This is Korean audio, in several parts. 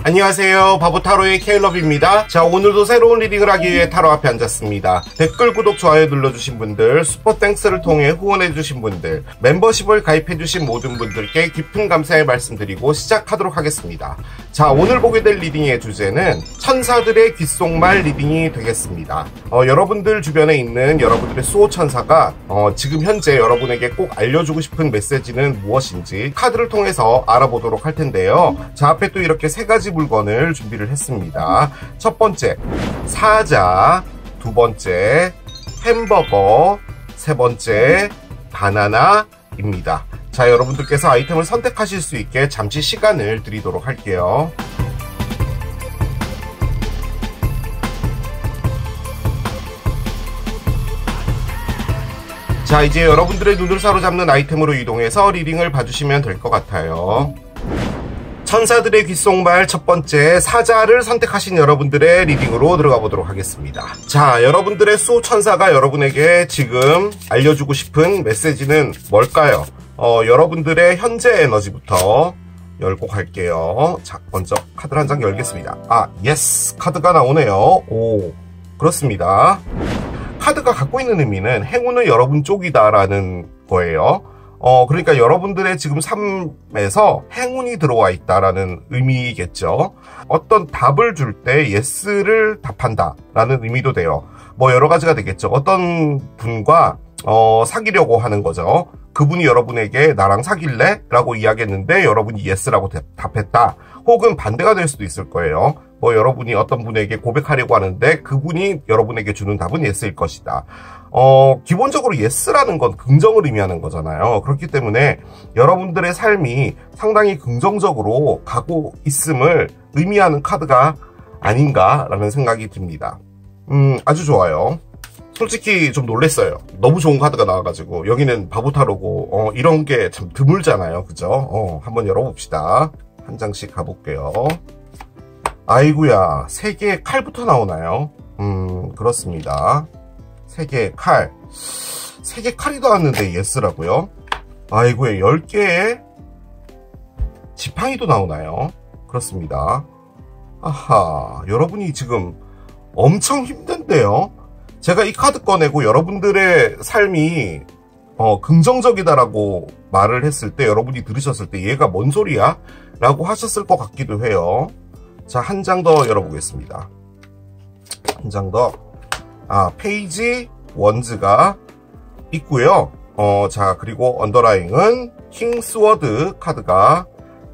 안녕하세요, 바보타로의 케일럽입니다. 자, 오늘도 새로운 리딩을 하기 위해 타로 앞에 앉았습니다. 댓글, 구독, 좋아요 눌러주신 분들, 슈퍼땡스를 통해 후원해주신 분들, 멤버십을 가입해주신 모든 분들께 깊은 감사의 말씀드리고 시작하도록 하겠습니다. 자, 오늘 보게 될 리딩의 주제는 천사들의 귓속말 리딩이 되겠습니다. 여러분들 주변에 있는 여러분들의 수호천사가 지금 현재 여러분에게 꼭 알려주고 싶은 메시지는 무엇인지 카드를 통해서 알아보도록 할 텐데요. 자, 앞에 또 이렇게 세 가지 물건을 준비를 했습니다. 첫 번째, 사자. 두 번째, 햄버거. 세 번째, 바나나입니다. 자, 여러분들께서 아이템을 선택하실 수 있게 잠시 시간을 드리도록 할게요. 자, 이제 여러분들의 눈을 사로잡는 아이템으로 이동해서 리딩을 봐주시면 될 것 같아요. 천사들의 귓속말 첫 번째, 사자를 선택하신 여러분들의 리딩으로 들어가 보도록 하겠습니다. 자, 여러분들의 수호천사가 여러분에게 지금 알려주고 싶은 메시지는 뭘까요? 여러분들의 현재 에너지부터 열고 갈게요. 자, 먼저 카드를 한 장 열겠습니다. 예스! 카드가 나오네요. 오, 그렇습니다. 카드가 갖고 있는 의미는 행운은 여러분 쪽이다라는 거예요. 그러니까 여러분들의 지금 삶에서 행운이 들어와 있다라는 의미겠죠. 어떤 답을 줄 때 예스를 답한다 라는 의미도 돼요. 뭐 여러 가지가 되겠죠. 어떤 분과 사귀려고 하는 거죠. 그분이 여러분에게 나랑 사귈래? 라고 이야기했는데 여러분이 예스라고 답했다. 혹은 반대가 될 수도 있을 거예요. 뭐 여러분이 어떤 분에게 고백하려고 하는데 그분이 여러분에게 주는 답은 예스일 것이다. 기본적으로 예스라는 건 긍정을 의미하는 거잖아요. 그렇기 때문에 여러분들의 삶이 상당히 긍정적으로 가고 있음을 의미하는 카드가 아닌가라는 생각이 듭니다. 아주 좋아요. 솔직히 좀 놀랬어요. 너무 좋은 카드가 나와가지고. 여기는 바보타로고 이런 게 참 드물잖아요. 그죠? 한번 열어봅시다. 한 장씩 가볼게요. 아이구야, 3개의 칼부터 나오나요? 그렇습니다. 3개의 칼. 3개 칼이 나왔는데 예스라고요? 아이고야, 10개의 지팡이도 나오나요? 그렇습니다. 아하, 여러분이 지금 엄청 힘든데요? 제가 이 카드 꺼내고 여러분들의 삶이 긍정적이다라고 말을 했을 때 여러분이 들으셨을 때 얘가 뭔 소리야? 라고 하셨을 것 같기도 해요. 자, 한 장 더 열어보겠습니다. 한 장 더. 페이지 원즈가 있고요. 자, 그리고 언더라잉은 킹스워드 카드가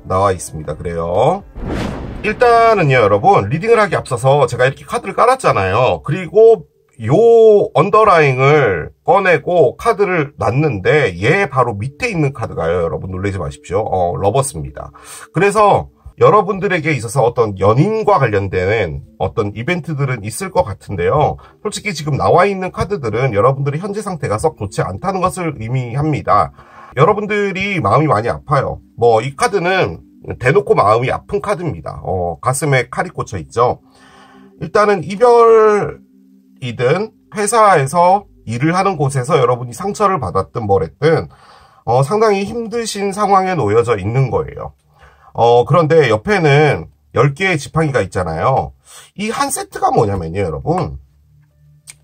나와 있습니다. 그래요. 일단은요, 여러분, 리딩을 하기 앞서서 제가 이렇게 카드를 깔았잖아요. 그리고 요 언더라잉을 꺼내고 카드를 놨는데 얘 바로 밑에 있는 카드가요. 여러분 놀라지 마십시오. 러버스입니다. 그래서 여러분들에게 있어서 어떤 연인과 관련된 어떤 이벤트들은 있을 것 같은데요. 솔직히 지금 나와 있는 카드들은 여러분들의 현재 상태가 썩 좋지 않다는 것을 의미합니다. 여러분들이 마음이 많이 아파요. 뭐 이 카드는 대놓고 마음이 아픈 카드입니다. 가슴에 칼이 꽂혀 있죠. 일단은 이별이든 회사에서 일을 하는 곳에서 여러분이 상처를 받았든 뭐랬든 상당히 힘드신 상황에 놓여져 있는 거예요. 그런데 옆에는 10개의 지팡이가 있잖아요. 이 한 세트가 뭐냐면요, 여러분.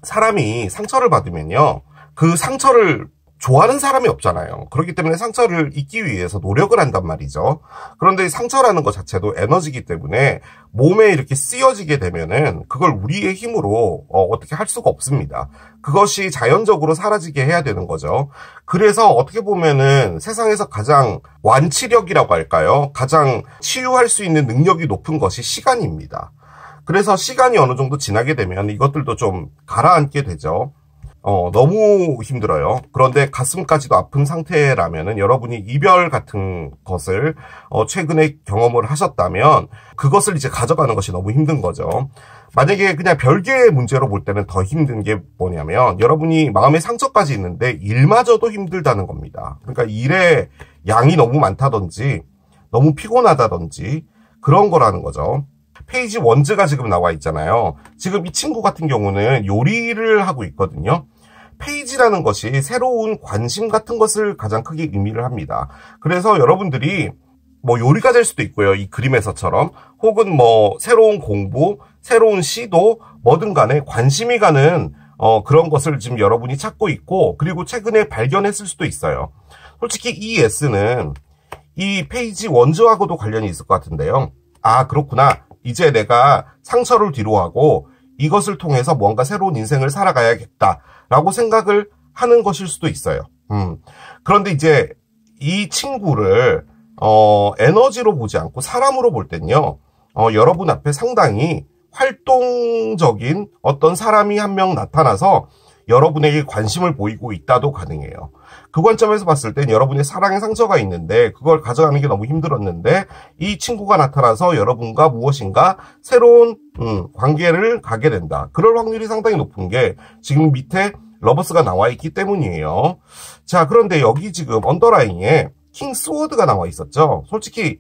사람이 상처를 받으면요, 그 상처를 좋아하는 사람이 없잖아요. 그렇기 때문에 상처를 잊기 위해서 노력을 한단 말이죠. 그런데 상처라는 것 자체도 에너지이기 때문에 몸에 이렇게 쓰여지게 되면은 그걸 우리의 힘으로 어떻게 할 수가 없습니다. 그것이 자연적으로 사라지게 해야 되는 거죠. 그래서 어떻게 보면은 세상에서 가장 완치력이라고 할까요? 가장 치유할 수 있는 능력이 높은 것이 시간입니다. 그래서 시간이 어느 정도 지나게 되면 이것들도 좀 가라앉게 되죠. 너무 힘들어요. 그런데 가슴까지도 아픈 상태라면은 여러분이 이별 같은 것을 최근에 경험을 하셨다면 그것을 이제 가져가는 것이 너무 힘든 거죠. 만약에 그냥 별개의 문제로 볼 때는 더 힘든 게 뭐냐면 여러분이 마음의 상처까지 있는데 일마저도 힘들다는 겁니다. 그러니까 일의 양이 너무 많다든지 너무 피곤하다든지 그런 거라는 거죠. 페이지 원즈가 지금 나와 있잖아요. 지금 이 친구 같은 경우는 요리를 하고 있거든요. 페이지라는 것이 새로운 관심 같은 것을 가장 크게 의미를 합니다. 그래서 여러분들이 뭐 요리가 될 수도 있고요. 이 그림에서처럼. 혹은 뭐 새로운 공부, 새로운 시도, 뭐든 간에 관심이 가는 그런 것을 지금 여러분이 찾고 있고, 그리고 최근에 발견했을 수도 있어요. 솔직히 이 S는 이 페이지 원즈하고도 관련이 있을 것 같은데요. 아, 그렇구나. 이제 내가 상처를 뒤로하고 이것을 통해서 뭔가 새로운 인생을 살아가야겠다라고 생각을 하는 것일 수도 있어요. 그런데 이제 이 친구를 에너지로 보지 않고 사람으로 볼 땐요, 여러분 앞에 상당히 활동적인 어떤 사람이 한 명 나타나서 여러분에게 관심을 보이고 있다도 가능해요. 그 관점에서 봤을 땐 여러분의 사랑의 상처가 있는데 그걸 가져가는 게 너무 힘들었는데 이 친구가 나타나서 여러분과 무엇인가 새로운 관계를 가게 된다. 그럴 확률이 상당히 높은 게 지금 밑에 러버스가 나와 있기 때문이에요. 자, 그런데 여기 지금 언더라인에 킹 스워드가 나와 있었죠. 솔직히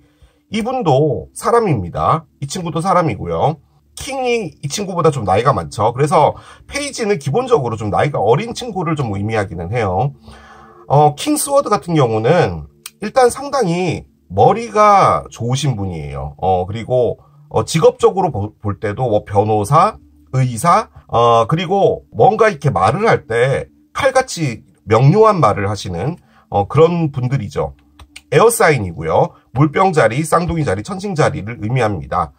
이분도 사람입니다. 이 친구도 사람이고요. 킹이 이 친구보다 좀 나이가 많죠. 그래서 페이지는 기본적으로 좀 나이가 어린 친구를 좀 의미하기는 해요. 킹 스워드 같은 경우는 일단 상당히 머리가 좋으신 분이에요. 그리고 직업적으로 볼 때도 뭐 변호사, 의사, 그리고 뭔가 이렇게 말을 할 때 칼같이 명료한 말을 하시는 그런 분들이죠. 에어사인이고요. 물병자리, 쌍둥이자리, 천칭자리를 의미합니다.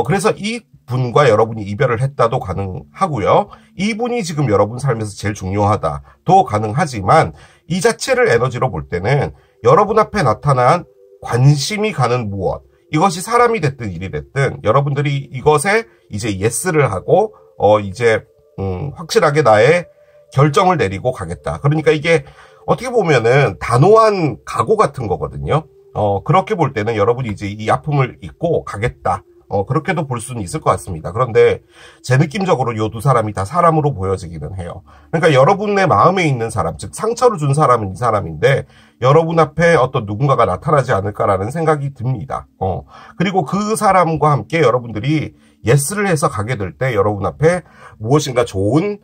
그래서 이 분과 여러분이 이별을 했다도 가능하고요. 이분이 지금 여러분 삶에서 제일 중요하다도 가능하지만 이 자체를 에너지로 볼 때는 여러분 앞에 나타난 관심이 가는 무엇, 이것이 사람이 됐든 일이 됐든 여러분들이 이것에 이제 예스를 하고 이제 확실하게 나의 결정을 내리고 가겠다. 그러니까 이게 어떻게 보면은 단호한 각오 같은 거거든요. 그렇게 볼 때는 여러분이 이제 이 아픔을 잊고 가겠다. 그렇게도 볼 수는 있을 것 같습니다. 그런데 제 느낌적으로 이 두 사람이 다 사람으로 보여지기는 해요. 그러니까 여러분의 마음에 있는 사람, 즉 상처를 준 사람은 이 사람인데 여러분 앞에 어떤 누군가가 나타나지 않을까라는 생각이 듭니다. 그리고 그 사람과 함께 여러분들이 예스를 해서 가게 될 때 여러분 앞에 무엇인가 좋은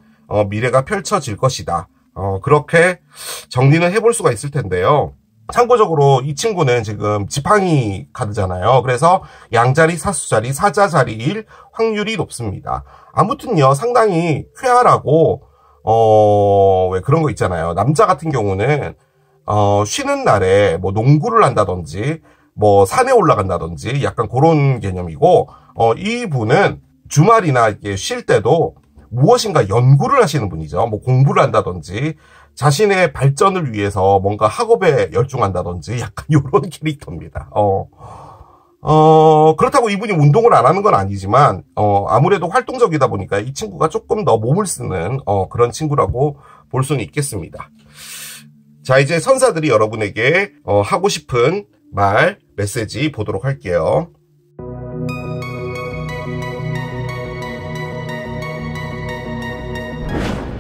미래가 펼쳐질 것이다. 그렇게 정리는 해볼 수가 있을 텐데요. 참고적으로 이 친구는 지금 지팡이 카드잖아요. 그래서 양자리, 사수자리, 사자자리일 확률이 높습니다. 아무튼요, 상당히 쾌활하고 왜 그런 거 있잖아요. 남자 같은 경우는 쉬는 날에 뭐 농구를 한다든지 뭐 산에 올라간다든지 약간 그런 개념이고, 이분은 주말이나 이렇게 쉴 때도 무엇인가 연구를 하시는 분이죠. 뭐 공부를 한다든지 자신의 발전을 위해서 뭔가 학업에 열중한다든지 약간 이런 캐릭터입니다. 그렇다고 이분이 운동을 안 하는 건 아니지만 아무래도 활동적이다 보니까 이 친구가 조금 더 몸을 쓰는 그런 친구라고 볼 수는 있겠습니다. 자, 이제 선사들이 여러분에게 하고 싶은 말, 메시지 보도록 할게요.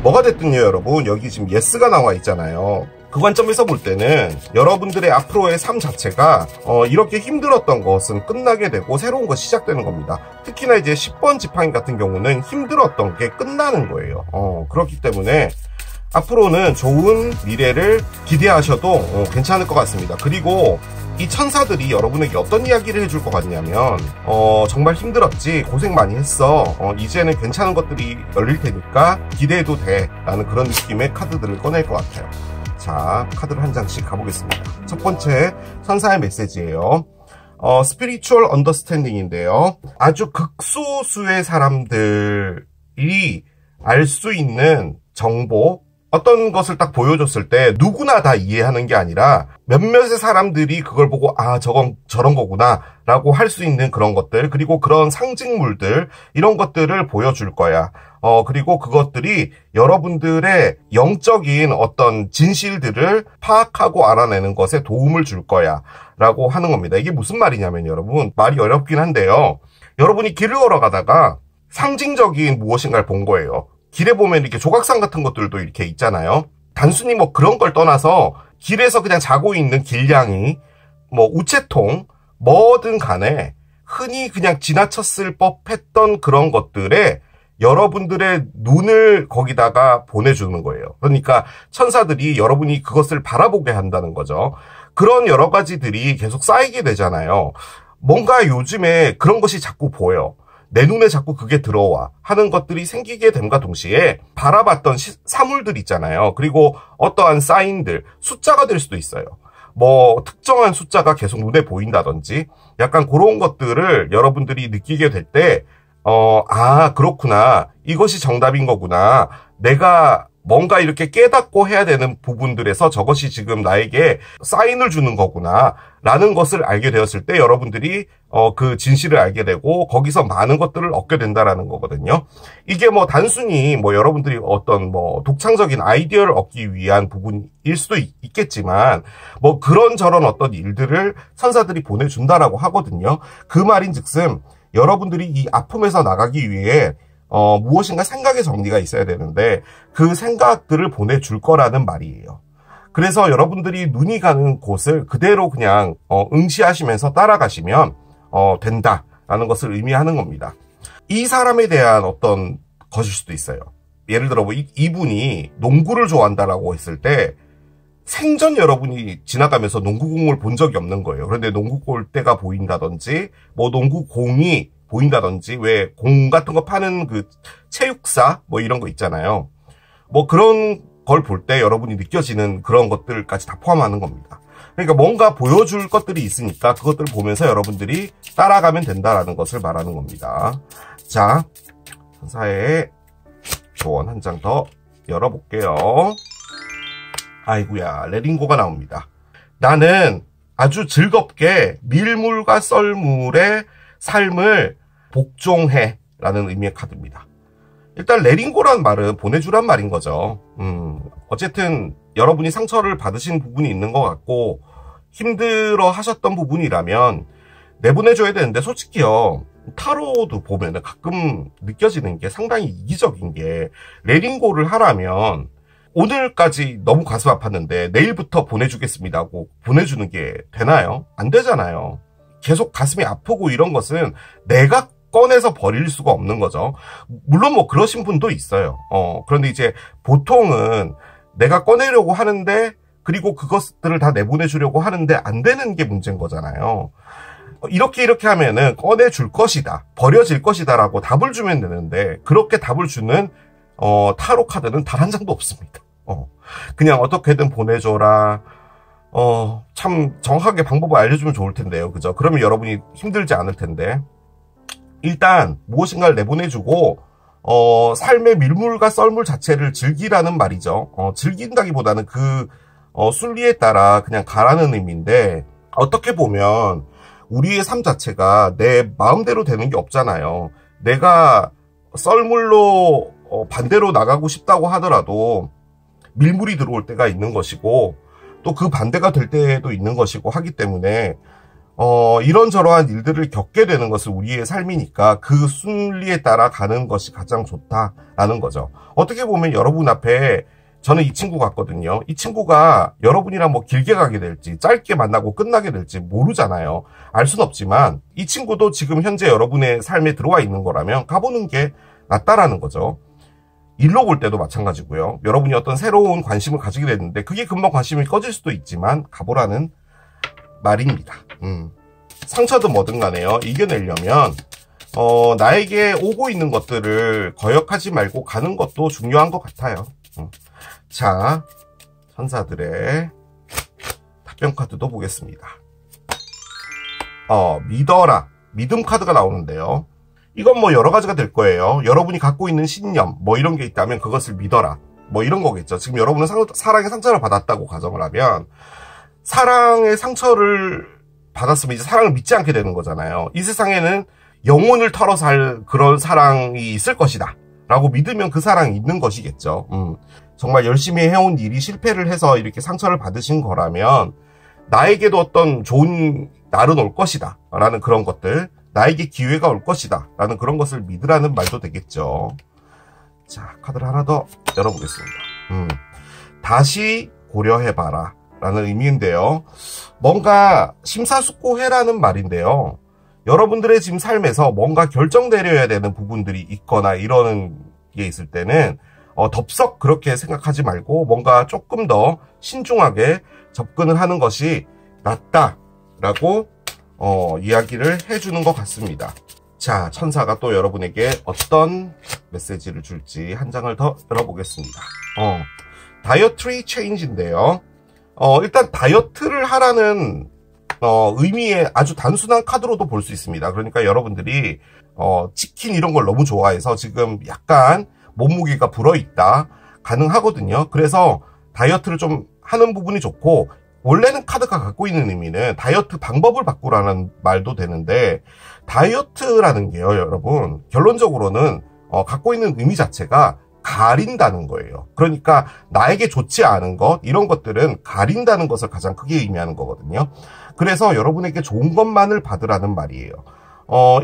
뭐가 됐든요, 여러분. 여기 지금 예스가 나와 있잖아요. 그 관점에서 볼 때는 여러분들의 앞으로의 삶 자체가 이렇게 힘들었던 것은 끝나게 되고 새로운 것이 시작되는 겁니다. 특히나 이제 10번 지팡이 같은 경우는 힘들었던 게 끝나는 거예요. 그렇기 때문에 앞으로는 좋은 미래를 기대하셔도 괜찮을 것 같습니다. 그리고 이 천사들이 여러분에게 어떤 이야기를 해줄 것 같냐면 정말 힘들었지, 고생 많이 했어, 이제는 괜찮은 것들이 열릴 테니까 기대해도 돼 라는 그런 느낌의 카드들을 꺼낼 것 같아요. 자, 카드를 한 장씩 가보겠습니다. 첫 번째 천사의 메시지예요. 스피리추얼 언더스탠딩인데요. 아주 극소수의 사람들이 알 수 있는 정보, 어떤 것을 딱 보여줬을 때 누구나 다 이해하는 게 아니라 몇몇의 사람들이 그걸 보고 아, 저건 저런 거구나 라고 할 수 있는 그런 것들, 그리고 그런 상징물들, 이런 것들을 보여줄 거야. 그리고 그것들이 여러분들의 영적인 어떤 진실들을 파악하고 알아내는 것에 도움을 줄 거야 라고 하는 겁니다. 이게 무슨 말이냐면 여러분, 말이 어렵긴 한데요, 여러분이 길을 걸어가다가 상징적인 무엇인가를 본 거예요. 길에 보면 이렇게 조각상 같은 것들도 이렇게 있잖아요. 단순히 뭐 그런 걸 떠나서 길에서 그냥 자고 있는 길냥이, 뭐 우체통, 뭐든 간에 흔히 그냥 지나쳤을 법했던 그런 것들에 여러분들의 눈을 거기다가 보내주는 거예요. 그러니까 천사들이 여러분이 그것을 바라보게 한다는 거죠. 그런 여러 가지들이 계속 쌓이게 되잖아요. 뭔가 요즘에 그런 것이 자꾸 보여. 내 눈에 자꾸 그게 들어와 하는 것들이 생기게 됨과 동시에 바라봤던 사물들 있잖아요. 그리고 어떠한 사인들, 숫자가 될 수도 있어요. 뭐 특정한 숫자가 계속 눈에 보인다든지 약간 그런 것들을 여러분들이 느끼게 될 때 아, 그렇구나. 이것이 정답인 거구나. 내가 뭔가 이렇게 깨닫고 해야 되는 부분들에서 저것이 지금 나에게 사인을 주는 거구나. 라는 것을 알게 되었을 때 여러분들이 그 진실을 알게 되고 거기서 많은 것들을 얻게 된다라는 거거든요. 이게 뭐 단순히 뭐 여러분들이 어떤 뭐 독창적인 아이디어를 얻기 위한 부분일 수도 있겠지만 뭐 그런저런 어떤 일들을 천사들이 보내준다라고 하거든요. 그 말인즉슨 여러분들이 이 아픔에서 나가기 위해 무엇인가 생각의 정리가 있어야 되는데 그 생각들을 보내줄 거라는 말이에요. 그래서 여러분들이 눈이 가는 곳을 그대로 그냥 응시하시면서 따라가시면 된다라는 것을 의미하는 겁니다. 이 사람에 대한 어떤 것일 수도 있어요. 예를 들어 뭐 이분이 농구를 좋아한다라고 했을 때 생전 여러분이 지나가면서 농구공을 본 적이 없는 거예요. 그런데 농구 골대가 보인다든지 뭐 농구공이 보인다든지 왜 공 같은 거 파는 그 체육사 뭐 이런 거 있잖아요. 뭐 그런 걸 볼 때 여러분이 느껴지는 그런 것들까지 다 포함하는 겁니다. 그러니까 뭔가 보여줄 것들이 있으니까 그것들을 보면서 여러분들이 따라가면 된다라는 것을 말하는 겁니다. 자, 천사의 조언 한 장 더 열어볼게요. 아이고야, 레린고가 나옵니다. 나는 아주 즐겁게 밀물과 썰물의 삶을 복종해 라는 의미의 카드입니다. 일단 레린고란 말은 보내주란 말인 거죠. 어쨌든 여러분이 상처를 받으신 부분이 있는 것 같고 힘들어 하셨던 부분이라면 내보내줘야 되는데 솔직히요. 타로도 보면 가끔 느껴지는 게 상당히 이기적인 게 레린고를 하라면 오늘까지 너무 가슴 아팠는데 내일부터 보내주겠습니다 하고 보내주는 게 되나요? 안 되잖아요. 계속 가슴이 아프고 이런 것은 내가 꺼내서 버릴 수가 없는 거죠. 물론 뭐 그러신 분도 있어요. 그런데 이제 보통은 내가 꺼내려고 하는데 그리고 그것들을 다 내보내주려고 하는데 안 되는 게 문제인 거잖아요. 이렇게 하면은 꺼내줄 것이다, 버려질 것이다 라고 답을 주면 되는데 그렇게 답을 주는 타로 카드는 단 한 장도 없습니다. 그냥 어떻게든 보내줘라. 참 정확하게 방법을 알려주면 좋을 텐데요. 그죠? 그러면 여러분이 힘들지 않을 텐데. 일단 무엇인가를 내보내주고 삶의 밀물과 썰물 자체를 즐기라는 말이죠. 즐긴다기보다는 그 순리에 따라 그냥 가라는 의미인데 어떻게 보면 우리의 삶 자체가 내 마음대로 되는 게 없잖아요. 내가 썰물로 반대로 나가고 싶다고 하더라도 밀물이 들어올 때가 있는 것이고 또 그 반대가 될 때도 있는 것이고 하기 때문에 이런저러한 일들을 겪게 되는 것은 우리의 삶이니까 그 순리에 따라 가는 것이 가장 좋다라는 거죠. 어떻게 보면 여러분 앞에 저는 이 친구 같거든요. 이 친구가 여러분이랑 뭐 길게 가게 될지 짧게 만나고 끝나게 될지 모르잖아요. 알 순 없지만 이 친구도 지금 현재 여러분의 삶에 들어와 있는 거라면 가보는 게 낫다라는 거죠. 일로 볼 때도 마찬가지고요. 여러분이 어떤 새로운 관심을 가지게 됐는데 그게 금방 관심이 꺼질 수도 있지만 가보라는 말입니다. 상처든 뭐든 간에요. 이겨내려면 나에게 오고 있는 것들을 거역하지 말고 가는 것도 중요한 것 같아요. 자, 천사들의 답변 카드도 보겠습니다. 믿어라. 믿음 카드가 나오는데요. 이건 뭐 여러 가지가 될 거예요. 여러분이 갖고 있는 신념, 뭐 이런 게 있다면 그것을 믿어라. 뭐 이런 거겠죠. 지금 여러분은 사랑의 상처를 받았다고 가정을 하면 사랑의 상처를 받았으면 이제 사랑을 믿지 않게 되는 거잖아요. 이 세상에는 영혼을 털어서 할 그런 사랑이 있을 것이다 라고 믿으면 그 사랑이 있는 것이겠죠. 정말 열심히 해온 일이 실패를 해서 이렇게 상처를 받으신 거라면 나에게도 어떤 좋은 날은 올 것이다 라는 그런 것들, 나에게 기회가 올 것이다 라는 그런 것을 믿으라는 말도 되겠죠. 자, 카드를 하나 더 열어보겠습니다. 다시 고려해봐라 라는 의미인데요. 뭔가 심사숙고해라는 말인데요. 여러분들의 지금 삶에서 뭔가 결정 내려야 되는 부분들이 있거나 이러는 게 있을 때는 덥석 그렇게 생각하지 말고 뭔가 조금 더 신중하게 접근을 하는 것이 낫다라고 이야기를 해주는 것 같습니다. 자, 천사가 또 여러분에게 어떤 메시지를 줄지 한 장을 더 열어보겠습니다. 다이어트리 체인지인데요. 일단 다이어트를 하라는 의미의 아주 단순한 카드로도 볼 수 있습니다. 그러니까 여러분들이 치킨 이런 걸 너무 좋아해서 지금 약간 몸무게가 불어있다 가능하거든요. 그래서 다이어트를 좀 하는 부분이 좋고, 원래는 카드가 갖고 있는 의미는 다이어트 방법을 바꾸라는 말도 되는데, 다이어트라는 게요, 여러분, 결론적으로는 갖고 있는 의미 자체가 가린다는 거예요. 그러니까 나에게 좋지 않은 것, 이런 것들은 가린다는 것을 가장 크게 의미하는 거거든요. 그래서 여러분에게 좋은 것만을 받으라는 말이에요.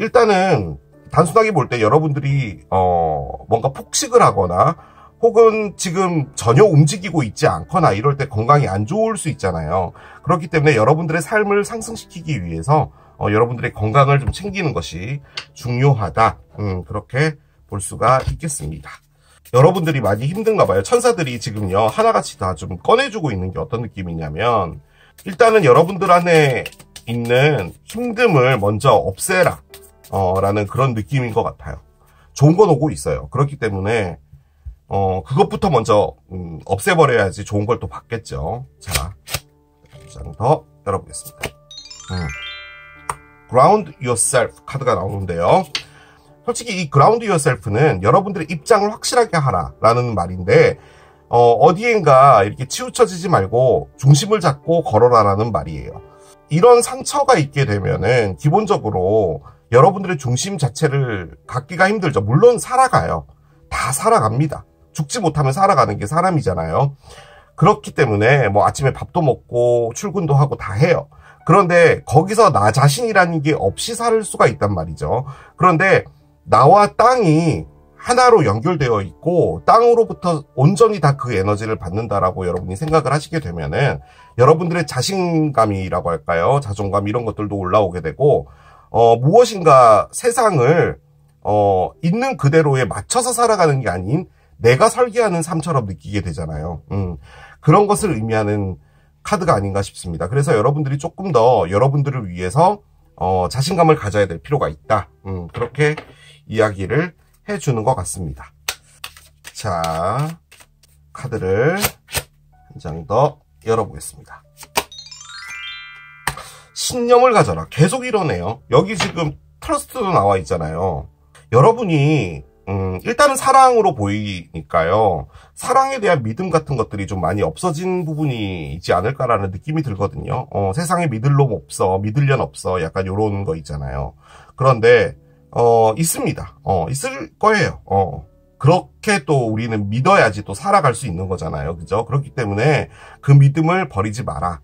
일단은 단순하게 볼 때 여러분들이 뭔가 폭식을 하거나 혹은 지금 전혀 움직이고 있지 않거나 이럴 때 건강이 안 좋을 수 있잖아요. 그렇기 때문에 여러분들의 삶을 상승시키기 위해서 여러분들의 건강을 좀 챙기는 것이 중요하다. 그렇게 볼 수가 있겠습니다. 여러분들이 많이 힘든가 봐요. 천사들이 지금요, 하나같이 다 좀 꺼내주고 있는 게 어떤 느낌이냐면, 일단은 여러분들 안에 있는 힘듦을 먼저 없애라 라는 그런 느낌인 것 같아요. 좋은 건 오고 있어요. 그렇기 때문에 그것부터 먼저 없애버려야지 좋은 걸 또 받겠죠. 자, 한 장 더 열어보겠습니다. Ground Yourself 카드가 나오는데요. 솔직히 이 Ground Yourself는 여러분들의 입장을 확실하게 하라라는 말인데, 어디엔가 이렇게 치우쳐지지 말고 중심을 잡고 걸어라라는 말이에요. 이런 상처가 있게 되면은 기본적으로 여러분들의 중심 자체를 갖기가 힘들죠. 물론 살아가요. 다 살아갑니다. 죽지 못하면 살아가는 게 사람이잖아요. 그렇기 때문에 뭐 아침에 밥도 먹고 출근도 하고 다 해요. 그런데 거기서 나 자신이라는 게 없이 살 수가 있단 말이죠. 그런데 나와 땅이 하나로 연결되어 있고 땅으로부터 온전히 다 그 에너지를 받는다라고 여러분이 생각을 하시게 되면은 여러분들의 자신감이라고 할까요? 자존감 이런 것들도 올라오게 되고 무엇인가 세상을 있는 그대로에 맞춰서 살아가는 게 아닌 내가 설계하는 삶처럼 느끼게 되잖아요. 그런 것을 의미하는 카드가 아닌가 싶습니다. 그래서 여러분들이 조금 더 여러분들을 위해서 자신감을 가져야 될 필요가 있다. 그렇게 이야기를 해주는 것 같습니다. 자, 카드를 한 장 더 열어보겠습니다. 신념을 가져라. 계속 이러네요. 여기 지금 트러스트도 나와 있잖아요. 여러분이 일단은 사랑으로 보이니까요. 사랑에 대한 믿음 같은 것들이 좀 많이 없어진 부분이 있지 않을까라는 느낌이 들거든요. 세상에 믿을 놈 없어, 믿을 년 없어, 약간 요런 거 있잖아요. 그런데 있습니다. 있을 거예요. 그렇게 또 우리는 믿어야지 또 살아갈 수 있는 거잖아요. 그죠? 그렇기 때문에 그 믿음을 버리지 마라.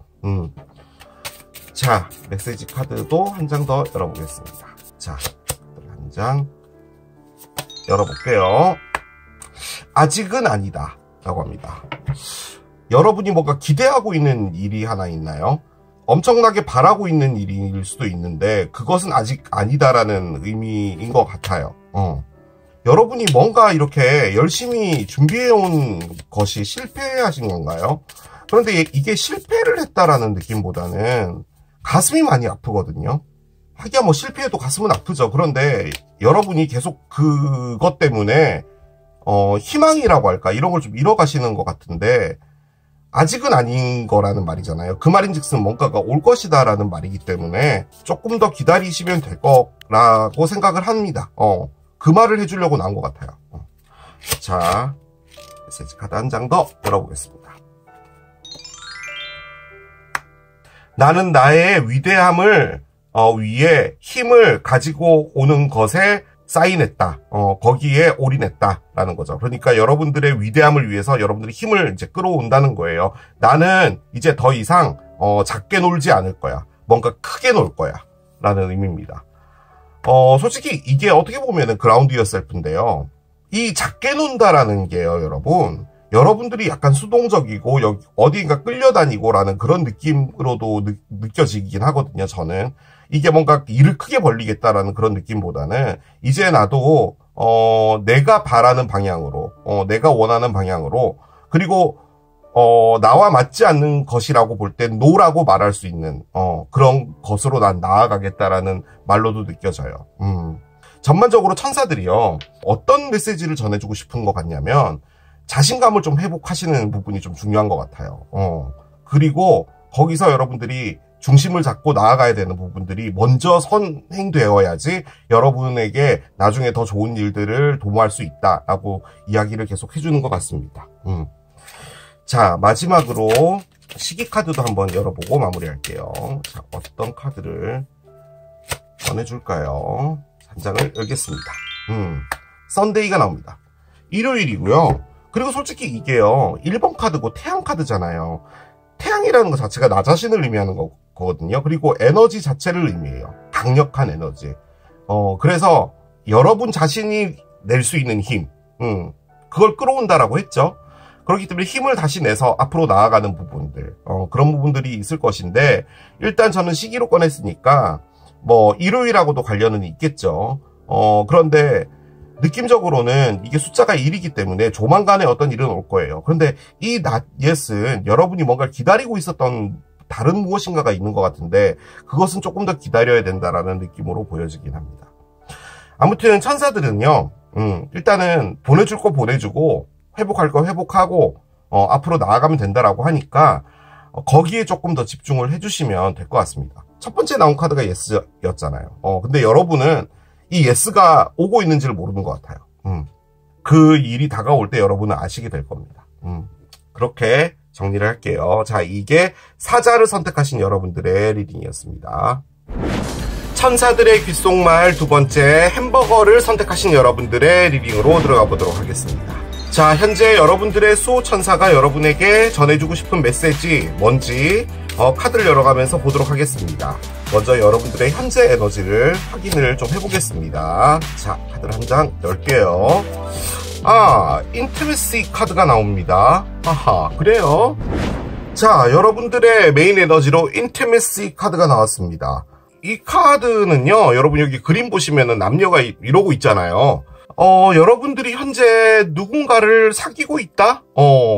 자, 메시지 카드도 한 장 더 열어보겠습니다. 자, 한 장 열어볼게요. 아직은 아니다 라고 합니다. 여러분이 뭔가 기대하고 있는 일이 하나 있나요? 엄청나게 바라고 있는 일일 수도 있는데 그것은 아직 아니다라는 의미인 것 같아요. 여러분이 뭔가 이렇게 열심히 준비해온 것이 실패하신 건가요? 그런데 이게 실패를 했다라는 느낌보다는 가슴이 많이 아프거든요. 하기야 뭐 실패해도 가슴은 아프죠. 그런데 여러분이 계속 그것 때문에 희망이라고 할까 이런 걸 좀 잃어가시는 것 같은데 아직은 아닌 거라는 말이잖아요. 그 말인즉슨 뭔가가 올 것이다 라는 말이기 때문에 조금 더 기다리시면 될 거라고 생각을 합니다. 그 말을 해주려고 나온 것 같아요. 자, 메시지 카드 한 장 더 열어보겠습니다. 나는 나의 위대함을 위해 힘을 가지고 오는 것에 사인했다. 거기에 올인했다라는 거죠. 그러니까 여러분들의 위대함을 위해서 여러분들이 힘을 이제 끌어온다는 거예요. 나는 이제 더 이상 작게 놀지 않을 거야. 뭔가 크게 놀 거야. 라는 의미입니다. 솔직히 이게 어떻게 보면은 그라운드 유어셀프인데요. 이 작게 논다라는 게요, 여러분. 여러분들이 약간 수동적이고 어디인가 끌려다니고 라는 그런 느낌으로도 느껴지긴 하거든요, 저는. 이게 뭔가 일을 크게 벌리겠다라는 그런 느낌보다는 이제 나도 내가 바라는 방향으로, 내가 원하는 방향으로, 그리고 나와 맞지 않는 것이라고 볼 땐 노라고 말할 수 있는 그런 것으로 난 나아가겠다라는 말로도 느껴져요. 전반적으로 천사들이요, 어떤 메시지를 전해주고 싶은 것 같냐면 자신감을 좀 회복하시는 부분이 좀 중요한 것 같아요. 그리고 거기서 여러분들이 중심을 잡고 나아가야 되는 부분들이 먼저 선행되어야지 여러분에게 나중에 더 좋은 일들을 도모할 수 있다라고 이야기를 계속 해주는 것 같습니다. 자, 마지막으로 시기 카드도 한번 열어보고 마무리할게요. 자, 어떤 카드를 꺼내줄까요? 한 장을 열겠습니다. 썬데이가 나옵니다. 일요일이고요. 그리고 솔직히 이게요, 1번 카드고 태양 카드잖아요. 태양이라는 것 자체가 나 자신을 의미하는 거거든요. 그리고 에너지 자체를 의미해요. 강력한 에너지. 그래서 여러분 자신이 낼 수 있는 힘, 그걸 끌어온다라고 했죠. 그렇기 때문에 힘을 다시 내서 앞으로 나아가는 부분들, 그런 부분들이 있을 것인데, 일단 저는 시기로 꺼냈으니까 뭐 일요일하고도 관련은 있겠죠. 그런데 느낌적으로는 이게 숫자가 1이기 때문에 조만간에 어떤 일은 올 거예요. 그런데 이 not yet은 여러분이 뭔가 기다리고 있었던 다른 무엇인가가 있는 것 같은데 그것은 조금 더 기다려야 된다라는 느낌으로 보여지긴 합니다. 아무튼 천사들은요, 일단은 보내줄 거 보내주고 회복할 거 회복하고 앞으로 나아가면 된다라고 하니까 거기에 조금 더 집중을 해주시면 될 것 같습니다. 첫 번째 나온 카드가 yes였잖아요. 근데 여러분은 이 yes가 오고 있는지를 모르는 것 같아요. 그 일이 다가올 때 여러분은 아시게 될 겁니다. 그렇게 정리를 할게요. 자, 이게 사자를 선택하신 여러분들의 리딩이었습니다. 천사들의 귓속말 두 번째 햄버거를 선택하신 여러분들의 리딩으로 들어가 보도록 하겠습니다. 자, 현재 여러분들의 수호천사가 여러분에게 전해주고 싶은 메시지 뭔지 카드를 열어가면서 보도록 하겠습니다. 먼저 여러분들의 현재 에너지를 확인을 좀 해보겠습니다. 자, 카드를 한 장 열게요. 인티메시 카드가 나옵니다. 아하, 그래요? 자, 여러분들의 메인 에너지로 인티메시 카드가 나왔습니다. 이 카드는요, 여러분 여기 그림 보시면은 남녀가 이러고 있잖아요. 여러분들이 현재 누군가를 사귀고 있다?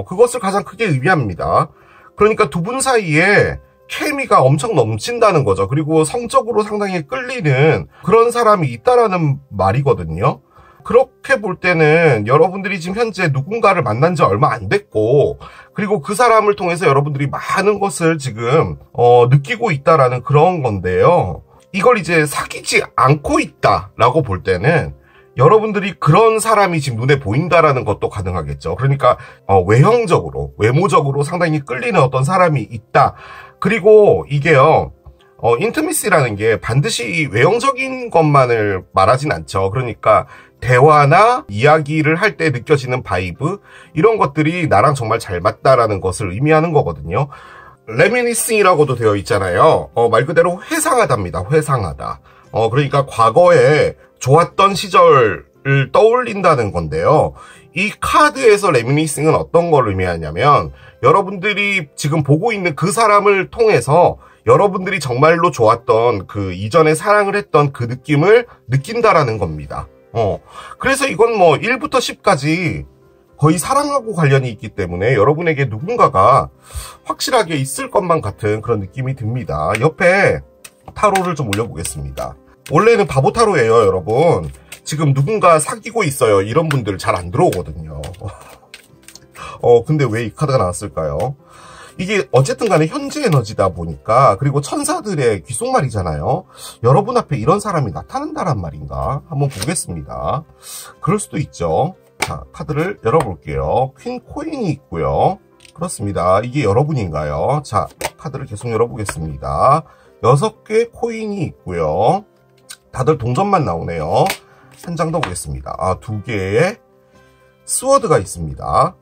그것을 가장 크게 의미합니다. 그러니까 두 분 사이에 케미가 엄청 넘친다는 거죠. 그리고 성적으로 상당히 끌리는 그런 사람이 있다라는 말이거든요. 그렇게 볼 때는 여러분들이 지금 현재 누군가를 만난 지 얼마 안 됐고, 그리고 그 사람을 통해서 여러분들이 많은 것을 지금 느끼고 있다라는 그런 건데요. 이걸 이제 사귀지 않고 있다라고 볼 때는 여러분들이 그런 사람이 지금 눈에 보인다라는 것도 가능하겠죠. 그러니까 외형적으로, 외모적으로 상당히 끌리는 어떤 사람이 있다. 그리고 이게요, 인티미시라는 게 반드시 외형적인 것만을 말하진 않죠. 그러니까 대화나 이야기를 할 때 느껴지는 바이브, 이런 것들이 나랑 정말 잘 맞다라는 것을 의미하는 거거든요. 레미니싱이라고도 되어 있잖아요. 말 그대로 회상하다입니다. 회상하다. 그러니까 과거에 좋았던 시절을 떠올린다는 건데요. 이 카드에서 레미니싱은 어떤 걸 의미하냐면 여러분들이 지금 보고 있는 그 사람을 통해서 여러분들이 정말로 좋았던 그 이전에 사랑을 했던 그 느낌을 느낀다라는 겁니다. 그래서 이건 뭐 1부터 10까지 거의 사랑하고 관련이 있기 때문에 여러분에게 누군가가 확실하게 있을 것만 같은 그런 느낌이 듭니다. 옆에 타로를 좀 올려보겠습니다. 원래는 바보 타로예요, 여러분. 지금 누군가 사귀고 있어요. 이런 분들 잘 안 들어오거든요. 근데 왜 이 카드가 나왔을까요? 이게 어쨌든 간에 현재 에너지다 보니까, 그리고 천사들의 귓속말이잖아요. 여러분 앞에 이런 사람이 나타난다란 말인가? 한번 보겠습니다. 그럴 수도 있죠. 자, 카드를 열어볼게요. 퀸 코인이 있고요. 그렇습니다. 이게 여러분인가요? 자, 카드를 계속 열어보겠습니다. 6개의 코인이 있고요. 다들 동전만 나오네요. 한 장 더 보겠습니다. 2개의 스워드가 있습니다.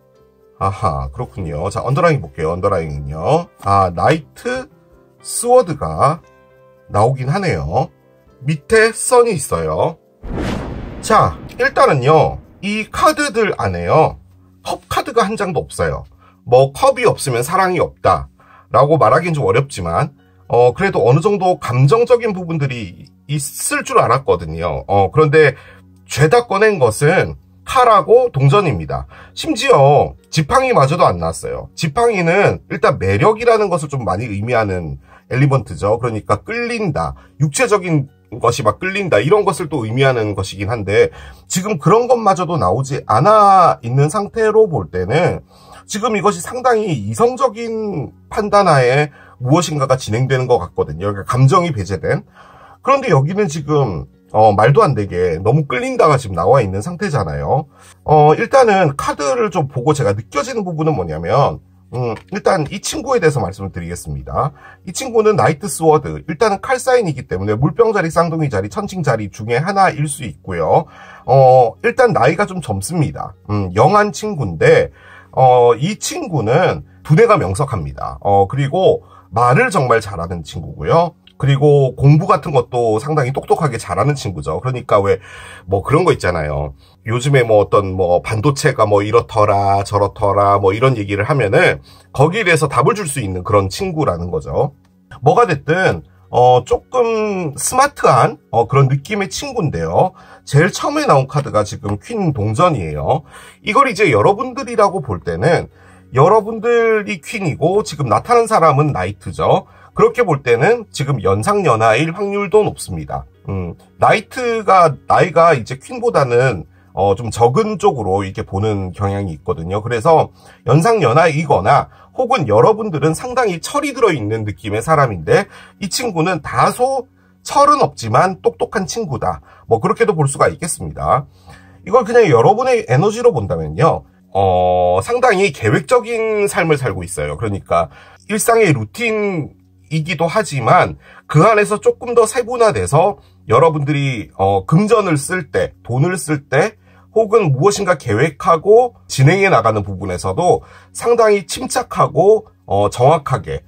아하, 그렇군요. 자, 언더라인 볼게요. 언더라인은요. 나이트 스워드가 나오긴 하네요. 밑에 선이 있어요. 자, 일단은요, 이 카드들 안에요, 컵 카드가 한 장도 없어요. 뭐 컵이 없으면 사랑이 없다 라고 말하기는 좀 어렵지만 그래도 어느 정도 감정적인 부분들이 있을 줄 알았거든요. 그런데 죄다 꺼낸 것은 칼하고 동전입니다. 심지어 지팡이마저도 안 나왔어요. 지팡이는 일단 매력이라는 것을 좀 많이 의미하는 엘리먼트죠. 그러니까 끌린다, 육체적인 것이 막 끌린다, 이런 것을 또 의미하는 것이긴 한데, 지금 그런 것마저도 나오지 않아 있는 상태로 볼 때는 지금 이것이 상당히 이성적인 판단하에 무엇인가가 진행되는 것 같거든요. 그러니까 감정이 배제된. 그런데 여기는 지금 말도 안 되게 너무 끌린다가 지금 나와 있는 상태잖아요. 일단은 카드를 좀 보고 제가 느껴지는 부분은 뭐냐면, 일단 이 친구에 대해서 말씀을 드리겠습니다. 이 친구는 나이트 스워드, 일단은 칼 사인이기 때문에 물병자리, 쌍둥이 자리, 천칭자리 중에 하나일 수 있고요. 일단 나이가 좀 젊습니다. 영한 친구인데, 이 친구는 두뇌가 명석합니다. 그리고 말을 정말 잘하는 친구고요. 그리고 공부 같은 것도 상당히 똑똑하게 잘하는 친구죠. 그러니까 왜 뭐 그런 거 있잖아요. 요즘에 뭐 어떤 뭐 반도체가 뭐 이렇더라 저렇더라 뭐 이런 얘기를 하면은 거기에 대해서 답을 줄 수 있는 그런 친구라는 거죠. 뭐가 됐든 조금 스마트한 그런 느낌의 친구인데요. 제일 처음에 나온 카드가 지금 퀸 동전이에요. 이걸 이제 여러분들이라고 볼 때는 여러분들이 퀸이고 지금 나타난 사람은 나이트죠. 그렇게 볼 때는 지금 연상연하일 확률도 높습니다. 나이트가 나이가 이제 퀸보다는 좀 적은 쪽으로 이렇게 보는 경향이 있거든요. 그래서 연상연하이거나 혹은 여러분들은 상당히 철이 들어있는 느낌의 사람인데 이 친구는 다소 철은 없지만 똑똑한 친구다. 뭐 그렇게도 볼 수가 있겠습니다. 이걸 그냥 여러분의 에너지로 본다면요. 상당히 계획적인 삶을 살고 있어요. 그러니까 일상의 루틴이기도 하지만 그 안에서 조금 더 세분화돼서 여러분들이 금전을 쓸 때, 돈을 쓸 때 혹은 무엇인가 계획하고 진행해 나가는 부분에서도 상당히 침착하고 정확하게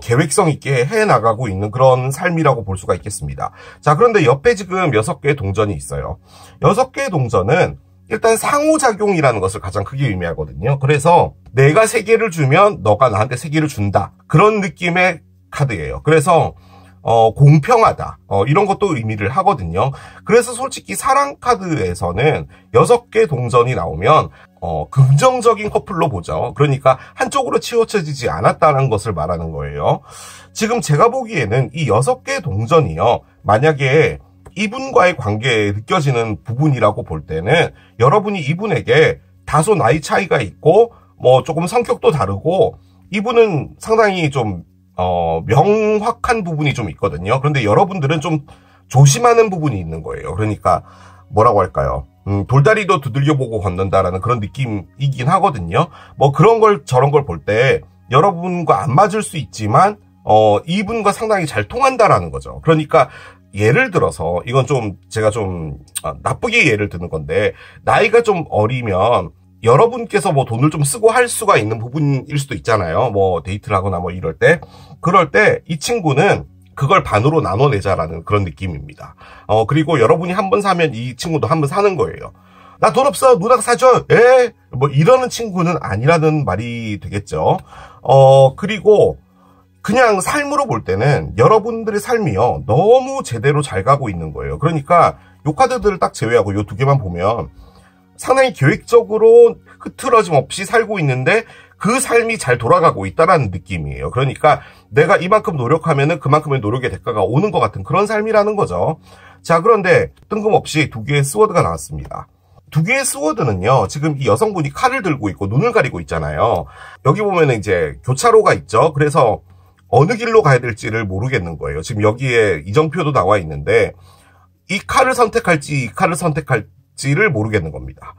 계획성 있게 해 나가고 있는 그런 삶이라고 볼 수가 있겠습니다. 자, 그런데 옆에 지금 6개의 동전이 있어요. 6개의 동전은 일단 상호작용이라는 것을 가장 크게 의미하거든요. 그래서 내가 3개를 주면 너가 나한테 3개를 준다. 그런 느낌의 카드예요. 그래서 공평하다. 이런 것도 의미를 하거든요. 그래서 솔직히 사랑 카드에서는 6개 동전이 나오면 긍정적인 커플로 보죠. 그러니까 한쪽으로 치우쳐지지 않았다는 것을 말하는 거예요. 지금 제가 보기에는 이 6개의 동전이요. 만약에 이분과의 관계에 느껴지는 부분이라고 볼 때는 여러분이 이분에게 다소 나이 차이가 있고 뭐 조금 성격도 다르고 이분은 상당히 좀 명확한 부분이 좀 있거든요. 그런데 여러분들은 좀 조심하는 부분이 있는 거예요. 그러니까 뭐라고 할까요? 돌다리도 두들겨보고 걷는다라는 그런 느낌이긴 하거든요. 뭐 그런 걸 저런 걸 볼 때 여러분과 안 맞을 수 있지만 이분과 상당히 잘 통한다라는 거죠. 그러니까 예를 들어서 이건 좀 제가 좀 나쁘게 예를 드는 건데 나이가 좀 어리면 여러분께서 뭐 돈을 좀 쓰고 할 수가 있는 부분일 수도 있잖아요. 뭐 데이트를 하거나 뭐 이럴 때. 그럴 때 이 친구는 그걸 반으로 나눠내자라는 그런 느낌입니다. 그리고 여러분이 한 번 사면 이 친구도 한 번 사는 거예요. 나 돈 없어. 누나가 사줘. 에? 뭐 이러는 친구는 아니라는 말이 되겠죠. 그리고 그냥 삶으로 볼 때는 여러분들의 삶이요. 너무 제대로 잘 가고 있는 거예요. 그러니까 요 카드들을 딱 제외하고 요 2개만 보면 상당히 계획적으로 흐트러짐 없이 살고 있는데 그 삶이 잘 돌아가고 있다라는 느낌이에요. 그러니까 내가 이만큼 노력하면은 그만큼의 노력의 대가가 오는 것 같은 그런 삶이라는 거죠. 자, 그런데 뜬금없이 2개의 스워드가 나왔습니다. 2개의 스워드는요, 지금 이 여성분이 칼을 들고 있고 눈을 가리고 있잖아요. 여기 보면은 이제 교차로가 있죠. 그래서 어느 길로 가야 될지를 모르겠는 거예요. 지금 여기에 이정표도 나와 있는데 이 칼을 선택할지 이 칼을 선택할지를 모르겠는 겁니다.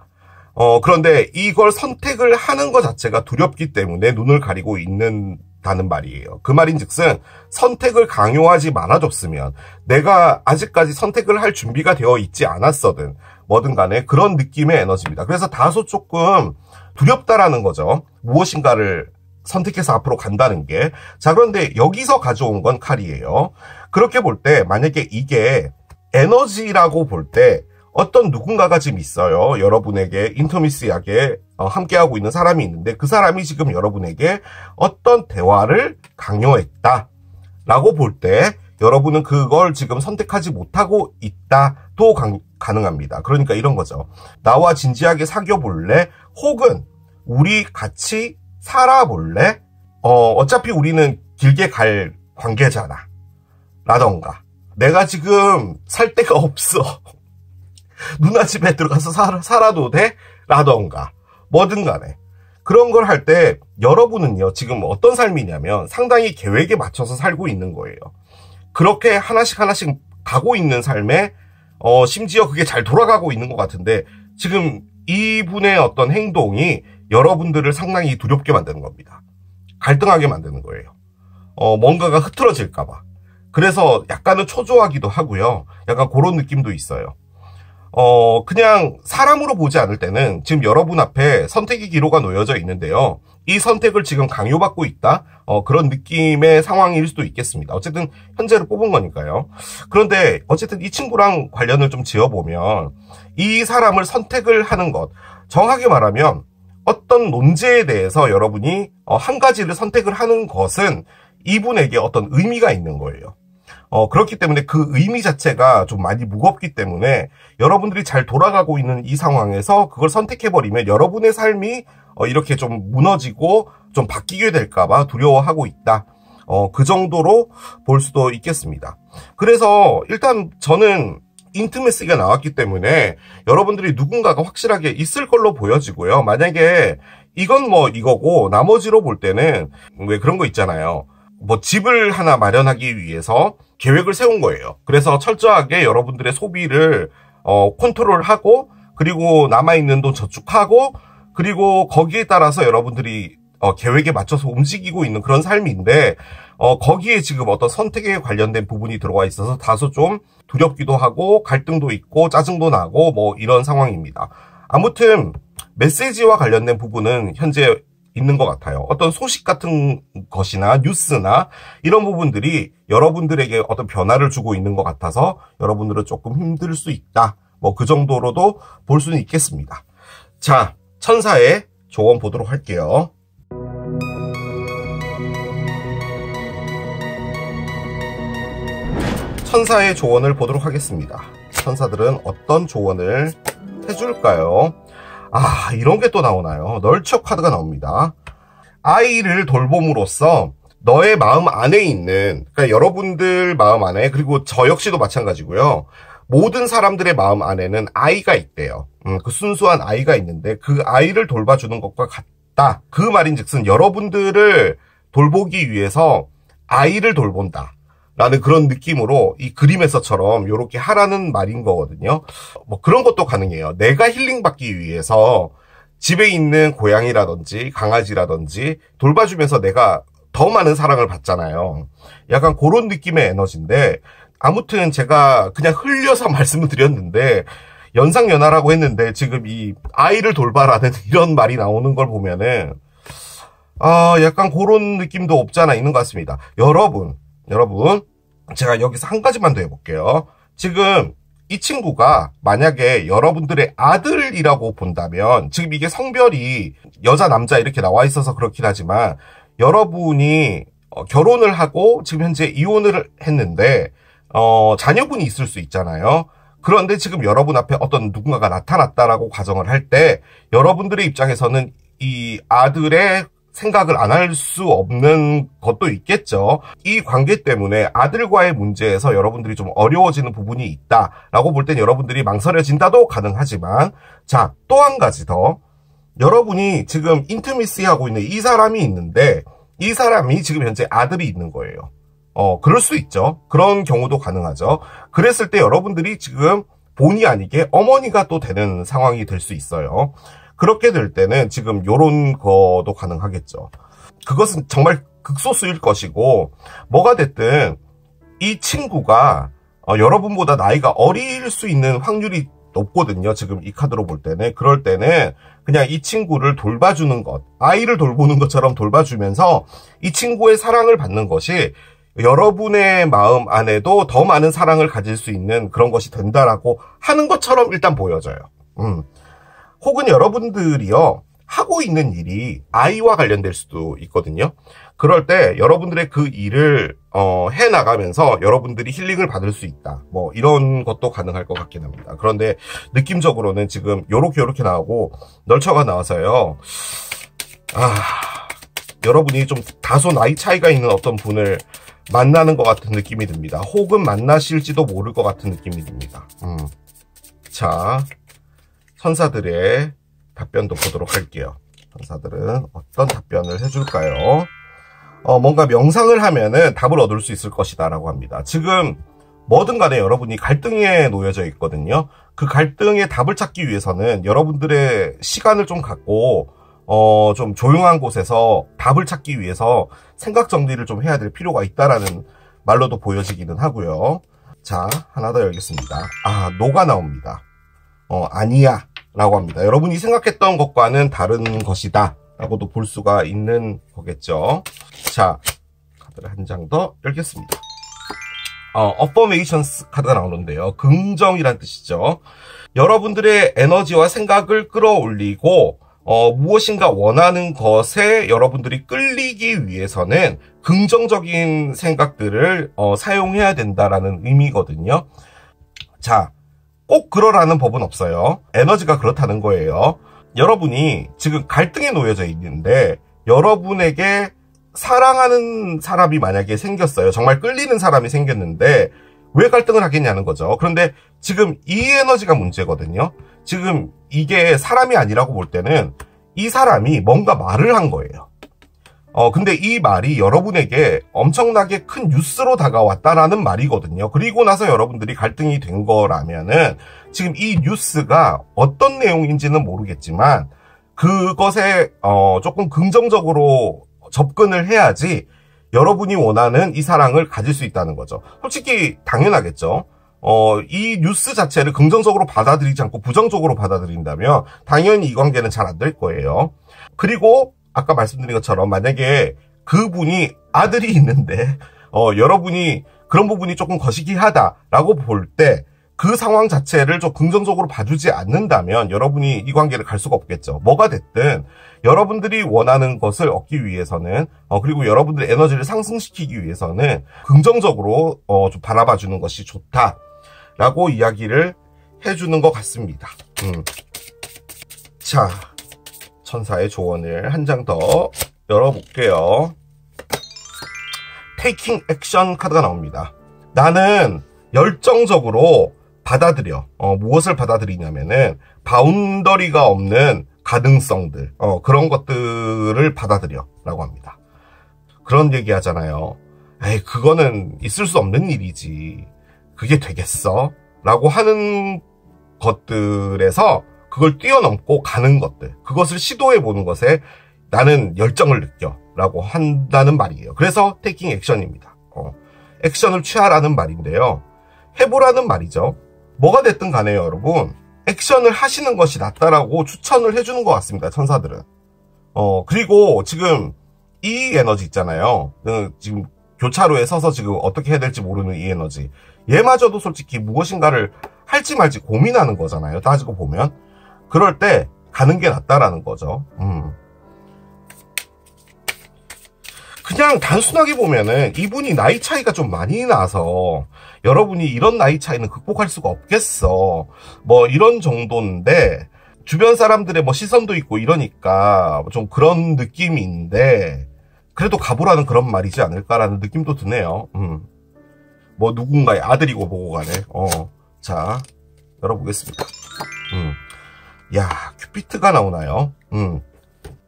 그런데 이걸 선택을 하는 것 자체가 두렵기 때문에 눈을 가리고 있는다는 말이에요. 그 말인즉슨 선택을 강요하지 말아줬으면 내가 아직까지 선택을 할 준비가 되어 있지 않았어든 뭐든 간에 그런 느낌의 에너지입니다. 그래서 다소 조금 두렵다라는 거죠. 무엇인가를 선택해서 앞으로 간다는 게. 자, 그런데 여기서 가져온 건 칼이에요. 그렇게 볼 때 만약에 이게 에너지라고 볼 때 어떤 누군가가 지금 있어요. 여러분에게 인터미시하게 함께하고 있는 사람이 있는데 그 사람이 지금 여러분에게 어떤 대화를 강요했다. 라고 볼 때 여러분은 그걸 지금 선택하지 못하고 있다도 가능합니다. 그러니까 이런 거죠. 나와 진지하게 사귀어 볼래? 혹은 우리 같이 살아볼래? 어차피 우리는 길게 갈 관계잖아. 라던가. 내가 지금 살 데가 없어. 누나 집에 들어가서 살아도 돼? 라던가. 뭐든 간에. 그런 걸 할 때 여러분은요, 지금 어떤 삶이냐면 상당히 계획에 맞춰서 살고 있는 거예요. 그렇게 하나씩 가고 있는 삶에, 심지어 그게 잘 돌아가고 있는 것 같은데, 지금 이분의 어떤 행동이 여러분들을 상당히 두렵게 만드는 겁니다. 갈등하게 만드는 거예요. 뭔가가 흐트러질까봐. 그래서 약간은 초조하기도 하고요. 약간 그런 느낌도 있어요. 그냥 사람으로 보지 않을 때는 지금 여러분 앞에 선택의 기로가 놓여져 있는데요. 이 선택을 지금 강요받고 있다? 그런 느낌의 상황일 수도 있겠습니다. 어쨌든 현재를 뽑은 거니까요. 그런데 어쨌든 이 친구랑 관련을 좀 지어보면 이 사람을 선택을 하는 것, 정확하게 말하면 어떤 논제에 대해서 여러분이 한 가지를 선택을 하는 것은 이분에게 어떤 의미가 있는 거예요. 그렇기 때문에 그 의미 자체가 좀 많이 무겁기 때문에 여러분들이 잘 돌아가고 있는 이 상황에서 그걸 선택해버리면 여러분의 삶이 이렇게 좀 무너지고 좀 바뀌게 될까봐 두려워하고 있다. 그 정도로 볼 수도 있겠습니다. 그래서 일단 저는 인티메시가 나왔기 때문에 여러분들이 누군가가 확실하게 있을 걸로 보여지고요. 만약에 이건 뭐 이거고 나머지로 볼 때는 왜 그런 거 있잖아요. 뭐 집을 하나 마련하기 위해서 계획을 세운 거예요. 그래서 철저하게 여러분들의 소비를 컨트롤하고 그리고 남아있는 돈 저축하고 그리고 거기에 따라서 여러분들이 계획에 맞춰서 움직이고 있는 그런 삶인데 거기에 지금 어떤 선택에 관련된 부분이 들어와 있어서 다소 좀 두렵기도 하고 갈등도 있고 짜증도 나고 뭐 이런 상황입니다. 아무튼 메시지와 관련된 부분은 현재 있는 것 같아요. 어떤 소식 같은 것이나 뉴스나 이런 부분들이 여러분들에게 어떤 변화를 주고 있는 것 같아서 여러분들은 조금 힘들 수 있다. 뭐 그 정도로도 볼 수는 있겠습니다. 자, 천사의 조언 보도록 할게요. 천사의 조언을 보도록 하겠습니다. 천사들은 어떤 조언을 해줄까요? 이런 게 또 나오나요? 널처 카드가 나옵니다. 아이를 돌봄으로써 너의 마음 안에 있는, 그러니까 여러분들 마음 안에, 그리고 저 역시도 마찬가지고요. 모든 사람들의 마음 안에는 아이가 있대요. 그 순수한 아이가 있는데 그 아이를 돌봐주는 것과 같다. 그 말인즉슨 여러분들을 돌보기 위해서 아이를 돌본다. 라는 그런 느낌으로 이 그림에서처럼 이렇게 하라는 말인 거거든요. 뭐 그런 것도 가능해요. 내가 힐링받기 위해서 집에 있는 고양이라든지 강아지라든지 돌봐주면서 내가 더 많은 사랑을 받잖아요. 약간 그런 느낌의 에너지인데 아무튼 제가 그냥 흘려서 말씀을 드렸는데 연상연하라고 했는데 지금 이 아이를 돌봐라는 이런 말이 나오는 걸 보면은 약간 그런 느낌도 없지 않아 있는 것 같습니다. 여러분 제가 여기서 한 가지만 더 해볼게요. 지금 이 친구가 만약에 여러분들의 아들이라고 본다면 지금 이게 성별이 여자 남자 이렇게 나와 있어서 그렇긴 하지만 여러분이 결혼을 하고 지금 현재 이혼을 했는데 자녀분이 있을 수 있잖아요. 그런데 지금 여러분 앞에 어떤 누군가가 나타났다라고 가정을 할 때 여러분들의 입장에서는 이 아들의 생각을 안 할 수 없는 것도 있겠죠. 이 관계 때문에 아들과의 문제에서 여러분들이 좀 어려워지는 부분이 있다라고 볼 땐 여러분들이 망설여진다도 가능하지만 자, 또 한 가지 더 여러분이 지금 인티미시하고 있는 이 사람이 있는데 이 사람이 지금 현재 아들이 있는 거예요. 그럴 수 있죠. 그런 경우도 가능하죠. 그랬을 때 여러분들이 지금 본의 아니게 어머니가 또 되는 상황이 될 수 있어요. 그렇게 될 때는 지금 요런 거도 가능하겠죠. 그것은 정말 극소수일 것이고 뭐가 됐든 이 친구가 여러분보다 나이가 어릴 수 있는 확률이 높거든요. 지금 이 카드로 볼 때는. 그럴 때는 그냥 이 친구를 돌봐주는 것, 아이를 돌보는 것처럼 돌봐주면서 이 친구의 사랑을 받는 것이 여러분의 마음 안에도 더 많은 사랑을 가질 수 있는 그런 것이 된다라고 하는 것처럼 일단 보여져요. 혹은 여러분들이요, 하고 있는 일이 아이와 관련될 수도 있거든요. 그럴 때 여러분들의 그 일을 해나가면서 여러분들이 힐링을 받을 수 있다. 뭐 이런 것도 가능할 것 같긴 합니다. 그런데 느낌적으로는 지금 요렇게 나오고 널쳐가 나와서요. 여러분이 좀 다소 나이 차이가 있는 어떤 분을 만나는 것 같은 느낌이 듭니다. 혹은 만나실지도 모를 것 같은 느낌이 듭니다. 자, 천사들의 답변도 보도록 할게요. 천사들은 어떤 답변을 해줄까요? 뭔가 명상을 하면은 답을 얻을 수 있을 것이다 라고 합니다. 지금 뭐든 간에 여러분이 갈등에 놓여져 있거든요. 그 갈등의 답을 찾기 위해서는 여러분들의 시간을 좀 갖고 좀 조용한 곳에서 답을 찾기 위해서 생각 정리를 좀 해야 될 필요가 있다라는 말로도 보여지기는 하고요. 자, 하나 더 열겠습니다. 노가 나옵니다. 아니야 라고 합니다. 여러분이 생각했던 것과는 다른 것이다 라고도 볼 수가 있는 거겠죠. 자, 카드를 한 장 더 열겠습니다. affirmations 카드가 나오는데요. 긍정이란 뜻이죠. 여러분들의 에너지와 생각을 끌어올리고 무엇인가 원하는 것에 여러분들이 끌리기 위해서는 긍정적인 생각들을 사용해야 된다라는 의미거든요. 자, 꼭 그러라는 법은 없어요. 에너지가 그렇다는 거예요. 여러분이 지금 갈등에 놓여져 있는데 여러분에게 사랑하는 사람이 만약에 생겼어요. 정말 끌리는 사람이 생겼는데 왜 갈등을 하겠냐는 거죠. 그런데 지금 이 에너지가 문제거든요. 지금 이게 사람이 아니라고 볼 때는 이 사람이 뭔가 말을 한 거예요. 근데 이 말이 여러분에게 엄청나게 큰 뉴스로 다가왔다라는 말이거든요. 그리고 나서 여러분들이 갈등이 된 거라면은 지금 이 뉴스가 어떤 내용인지는 모르겠지만 그것에 조금 긍정적으로 접근을 해야지 여러분이 원하는 이 사랑을 가질 수 있다는 거죠. 솔직히 당연하겠죠. 이 뉴스 자체를 긍정적으로 받아들이지 않고 부정적으로 받아들인다면 당연히 이 관계는 잘 안 될 거예요. 그리고 아까 말씀드린 것처럼 만약에 그분이 아들이 있는데 여러분이 그런 부분이 조금 거시기하다라고 볼 때 그 상황 자체를 좀 긍정적으로 봐주지 않는다면 여러분이 이 관계를 갈 수가 없겠죠. 뭐가 됐든 여러분들이 원하는 것을 얻기 위해서는 그리고 여러분들의 에너지를 상승시키기 위해서는 긍정적으로 좀 바라봐주는 것이 좋다라고 이야기를 해주는 것 같습니다. 자, 천사의 조언을 한 장 더 열어볼게요. Taking Action 카드가 나옵니다. 나는 열정적으로 받아들여. 무엇을 받아들이냐면은 바운더리가 없는 가능성들, 그런 것들을 받아들여 라고 합니다. 그런 얘기 하잖아요. 에이, 그거는 있을 수 없는 일이지. 그게 되겠어? 라고 하는 것들에서 그걸 뛰어넘고 가는 것들, 그것을 시도해보는 것에 나는 열정을 느껴 라고 한다는 말이에요. 그래서 테이킹 액션입니다. 액션을 취하라는 말인데요. 해보라는 말이죠. 뭐가 됐든 간에요, 여러분. 액션을 하시는 것이 낫다라고 추천을 해주는 것 같습니다, 천사들은. 그리고 지금 이 에너지 있잖아요. 지금 교차로에 서서 지금 어떻게 해야 될지 모르는 이 에너지. 얘마저도 솔직히 무엇인가를 할지 말지 고민하는 거잖아요, 따지고 보면. 그럴 때 가는 게 낫다라는 거죠. 그냥 단순하게 보면은 이분이 나이 차이가 좀 많이 나서 여러분이 이런 나이 차이는 극복할 수가 없겠어. 뭐 이런 정도인데 주변 사람들의 뭐 시선도 있고 이러니까 좀 그런 느낌인데 그래도 가보라는 그런 말이지 않을까라는 느낌도 드네요. 뭐 누군가의 아들이고 보고 가네. 자, 열어보겠습니다. 야, 큐피트가 나오나요?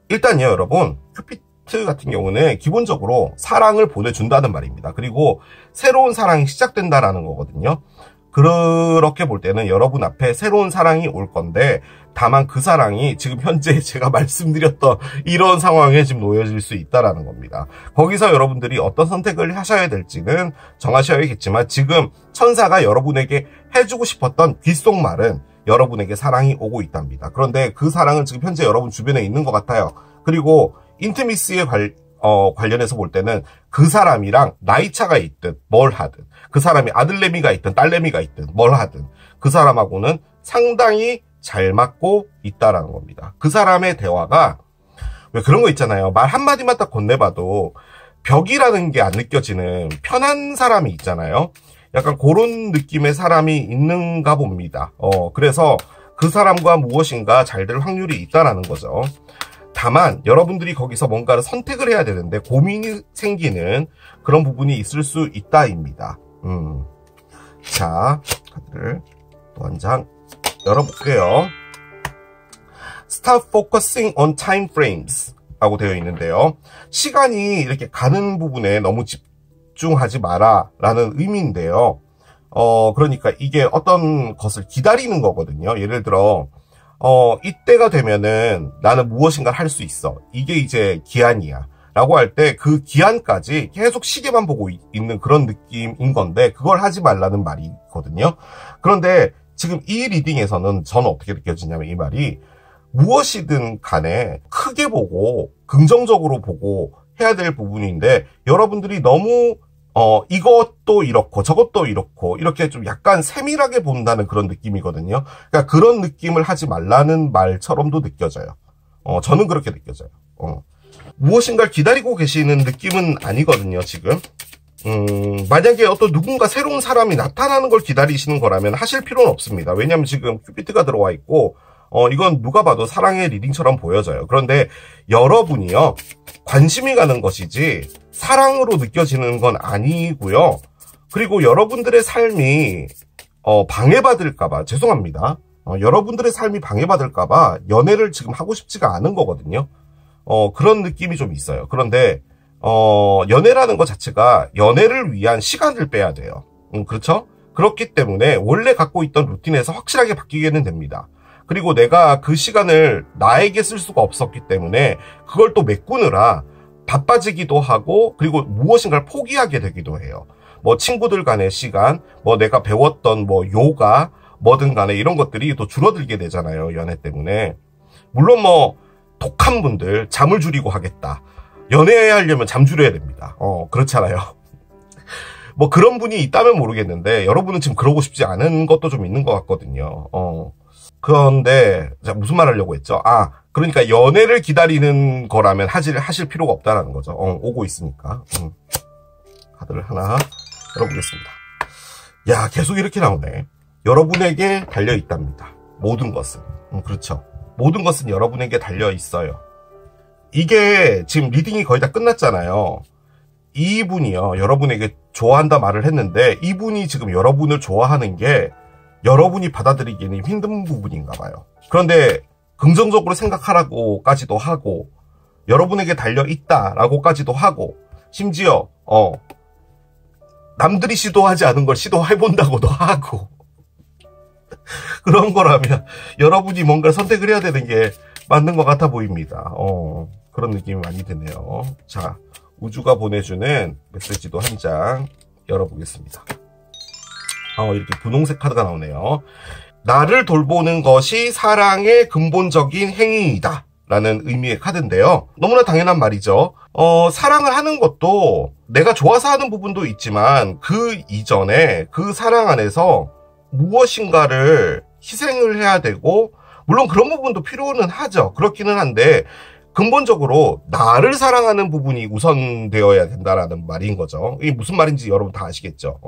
일단요, 여러분, 큐피트 같은 경우는 기본적으로 사랑을 보내준다는 말입니다. 그리고 새로운 사랑이 시작된다라는 거거든요. 그렇게 볼 때는 여러분 앞에 새로운 사랑이 올 건데 다만 그 사랑이 지금 현재 제가 말씀드렸던 이런 상황에 지금 놓여질 수 있다라는 겁니다. 거기서 여러분들이 어떤 선택을 하셔야 될지는 정하셔야겠지만 지금 천사가 여러분에게 해주고 싶었던 귓속말은 여러분에게 사랑이 오고 있답니다. 그런데 그 사랑은 지금 현재 여러분 주변에 있는 것 같아요. 그리고 인티미스에 관련해서 볼 때는 그 사람이랑 나이차가 있든 뭘 하든 그 사람이 아들내미가 있든 딸내미가 있든 뭘 하든 그 사람하고는 상당히 잘 맞고 있다라는 겁니다. 그 사람의 대화가 왜 그런 거 있잖아요. 말 한마디만 딱 건네봐도 벽이라는 게 안 느껴지는 편한 사람이 있잖아요. 약간 그런 느낌의 사람이 있는가 봅니다. 그래서 그 사람과 무엇인가 잘 될 확률이 있다라는 거죠. 다만 여러분들이 거기서 뭔가를 선택을 해야 되는데 고민이 생기는 그런 부분이 있을 수 있다입니다. 자, 카드를 또 한 장 열어볼게요. Stop focusing on time frames 라고 되어 있는데요. 시간이 이렇게 가는 부분에 너무 집중하지 마라 라는 의미인데요. 그러니까 이게 어떤 것을 기다리는 거거든요. 예를 들어 이때가 되면은 나는 무엇인가를 할 수 있어. 이게 이제 기한이야. 라고 할 때 그 기한까지 계속 시계만 보고 있는 그런 느낌인 건데 그걸 하지 말라는 말이거든요. 그런데 지금 이 리딩에서는 저는 어떻게 느껴지냐면 이 말이 무엇이든 간에 크게 보고 긍정적으로 보고 해야 될 부분인데 여러분들이 너무 이것도 이렇고 저것도 이렇고 이렇게 좀 약간 세밀하게 본다는 그런 느낌이거든요. 그러니까 그런 느낌을 하지 말라는 말처럼도 느껴져요. 저는 그렇게 느껴져요. 무엇인가를 기다리고 계시는 느낌은 아니거든요, 지금. 만약에 어떤 누군가 새로운 사람이 나타나는 걸 기다리시는 거라면 하실 필요는 없습니다. 왜냐하면 지금 큐피트가 들어와 있고 이건 누가 봐도 사랑의 리딩처럼 보여져요. 그런데 여러분이요, 관심이 가는 것이지 사랑으로 느껴지는 건 아니고요. 그리고 여러분들의 삶이 방해받을까봐, 죄송합니다. 여러분들의 삶이 방해받을까봐 연애를 지금 하고 싶지가 않은 거거든요. 그런 느낌이 좀 있어요. 그런데 연애라는 것 자체가 연애를 위한 시간을 빼야 돼요. 그렇죠? 그렇기 때문에 원래 갖고 있던 루틴에서 확실하게 바뀌게는 됩니다. 그리고 내가 그 시간을 나에게 쓸 수가 없었기 때문에 그걸 또 메꾸느라 바빠지기도 하고 그리고 무엇인가를 포기하게 되기도 해요. 뭐 친구들 간의 시간, 뭐 내가 배웠던 뭐 요가, 뭐든 간에 이런 것들이 또 줄어들게 되잖아요. 연애 때문에. 물론 뭐 독한 분들 잠을 줄이고 하겠다. 연애하려면 잠 줄여야 됩니다. 그렇잖아요. 뭐 그런 분이 있다면 모르겠는데 여러분은 지금 그러고 싶지 않은 것도 좀 있는 것 같거든요. 그런데 무슨 말 하려고 했죠? 그러니까 연애를 기다리는 거라면 하실 필요가 없다라는 거죠. 오고 있으니까. 카드를 하나 열어보겠습니다. 야, 계속 이렇게 나오네. 여러분에게 달려있답니다. 모든 것은. 그렇죠. 모든 것은 여러분에게 달려있어요. 이게 지금 리딩이 거의 다 끝났잖아요. 이분이요, 여러분에게 좋아한다 말을 했는데 이분이 지금 여러분을 좋아하는 게 여러분이 받아들이기에는 힘든 부분인가 봐요. 그런데 긍정적으로 생각하라고까지도 하고 여러분에게 달려있다라고까지도 하고 심지어 남들이 시도하지 않은 걸 시도해본다고도 하고 그런 거라면 여러분이 뭔가 선택을 해야 되는 게 맞는 것 같아 보입니다. 그런 느낌이 많이 드네요. 자, 우주가 보내주는 메시지도 한 장 열어보겠습니다. 이렇게 분홍색 카드가 나오네요. 나를 돌보는 것이 사랑의 근본적인 행위이다 라는 의미의 카드인데요. 너무나 당연한 말이죠. 사랑을 하는 것도 내가 좋아서 하는 부분도 있지만 그 이전에 그 사랑 안에서 무엇인가를 희생을 해야 되고 물론 그런 부분도 필요는 하죠. 그렇기는 한데 근본적으로 나를 사랑하는 부분이 우선되어야 된다라는 말인 거죠. 이게 무슨 말인지 여러분 다 아시겠죠.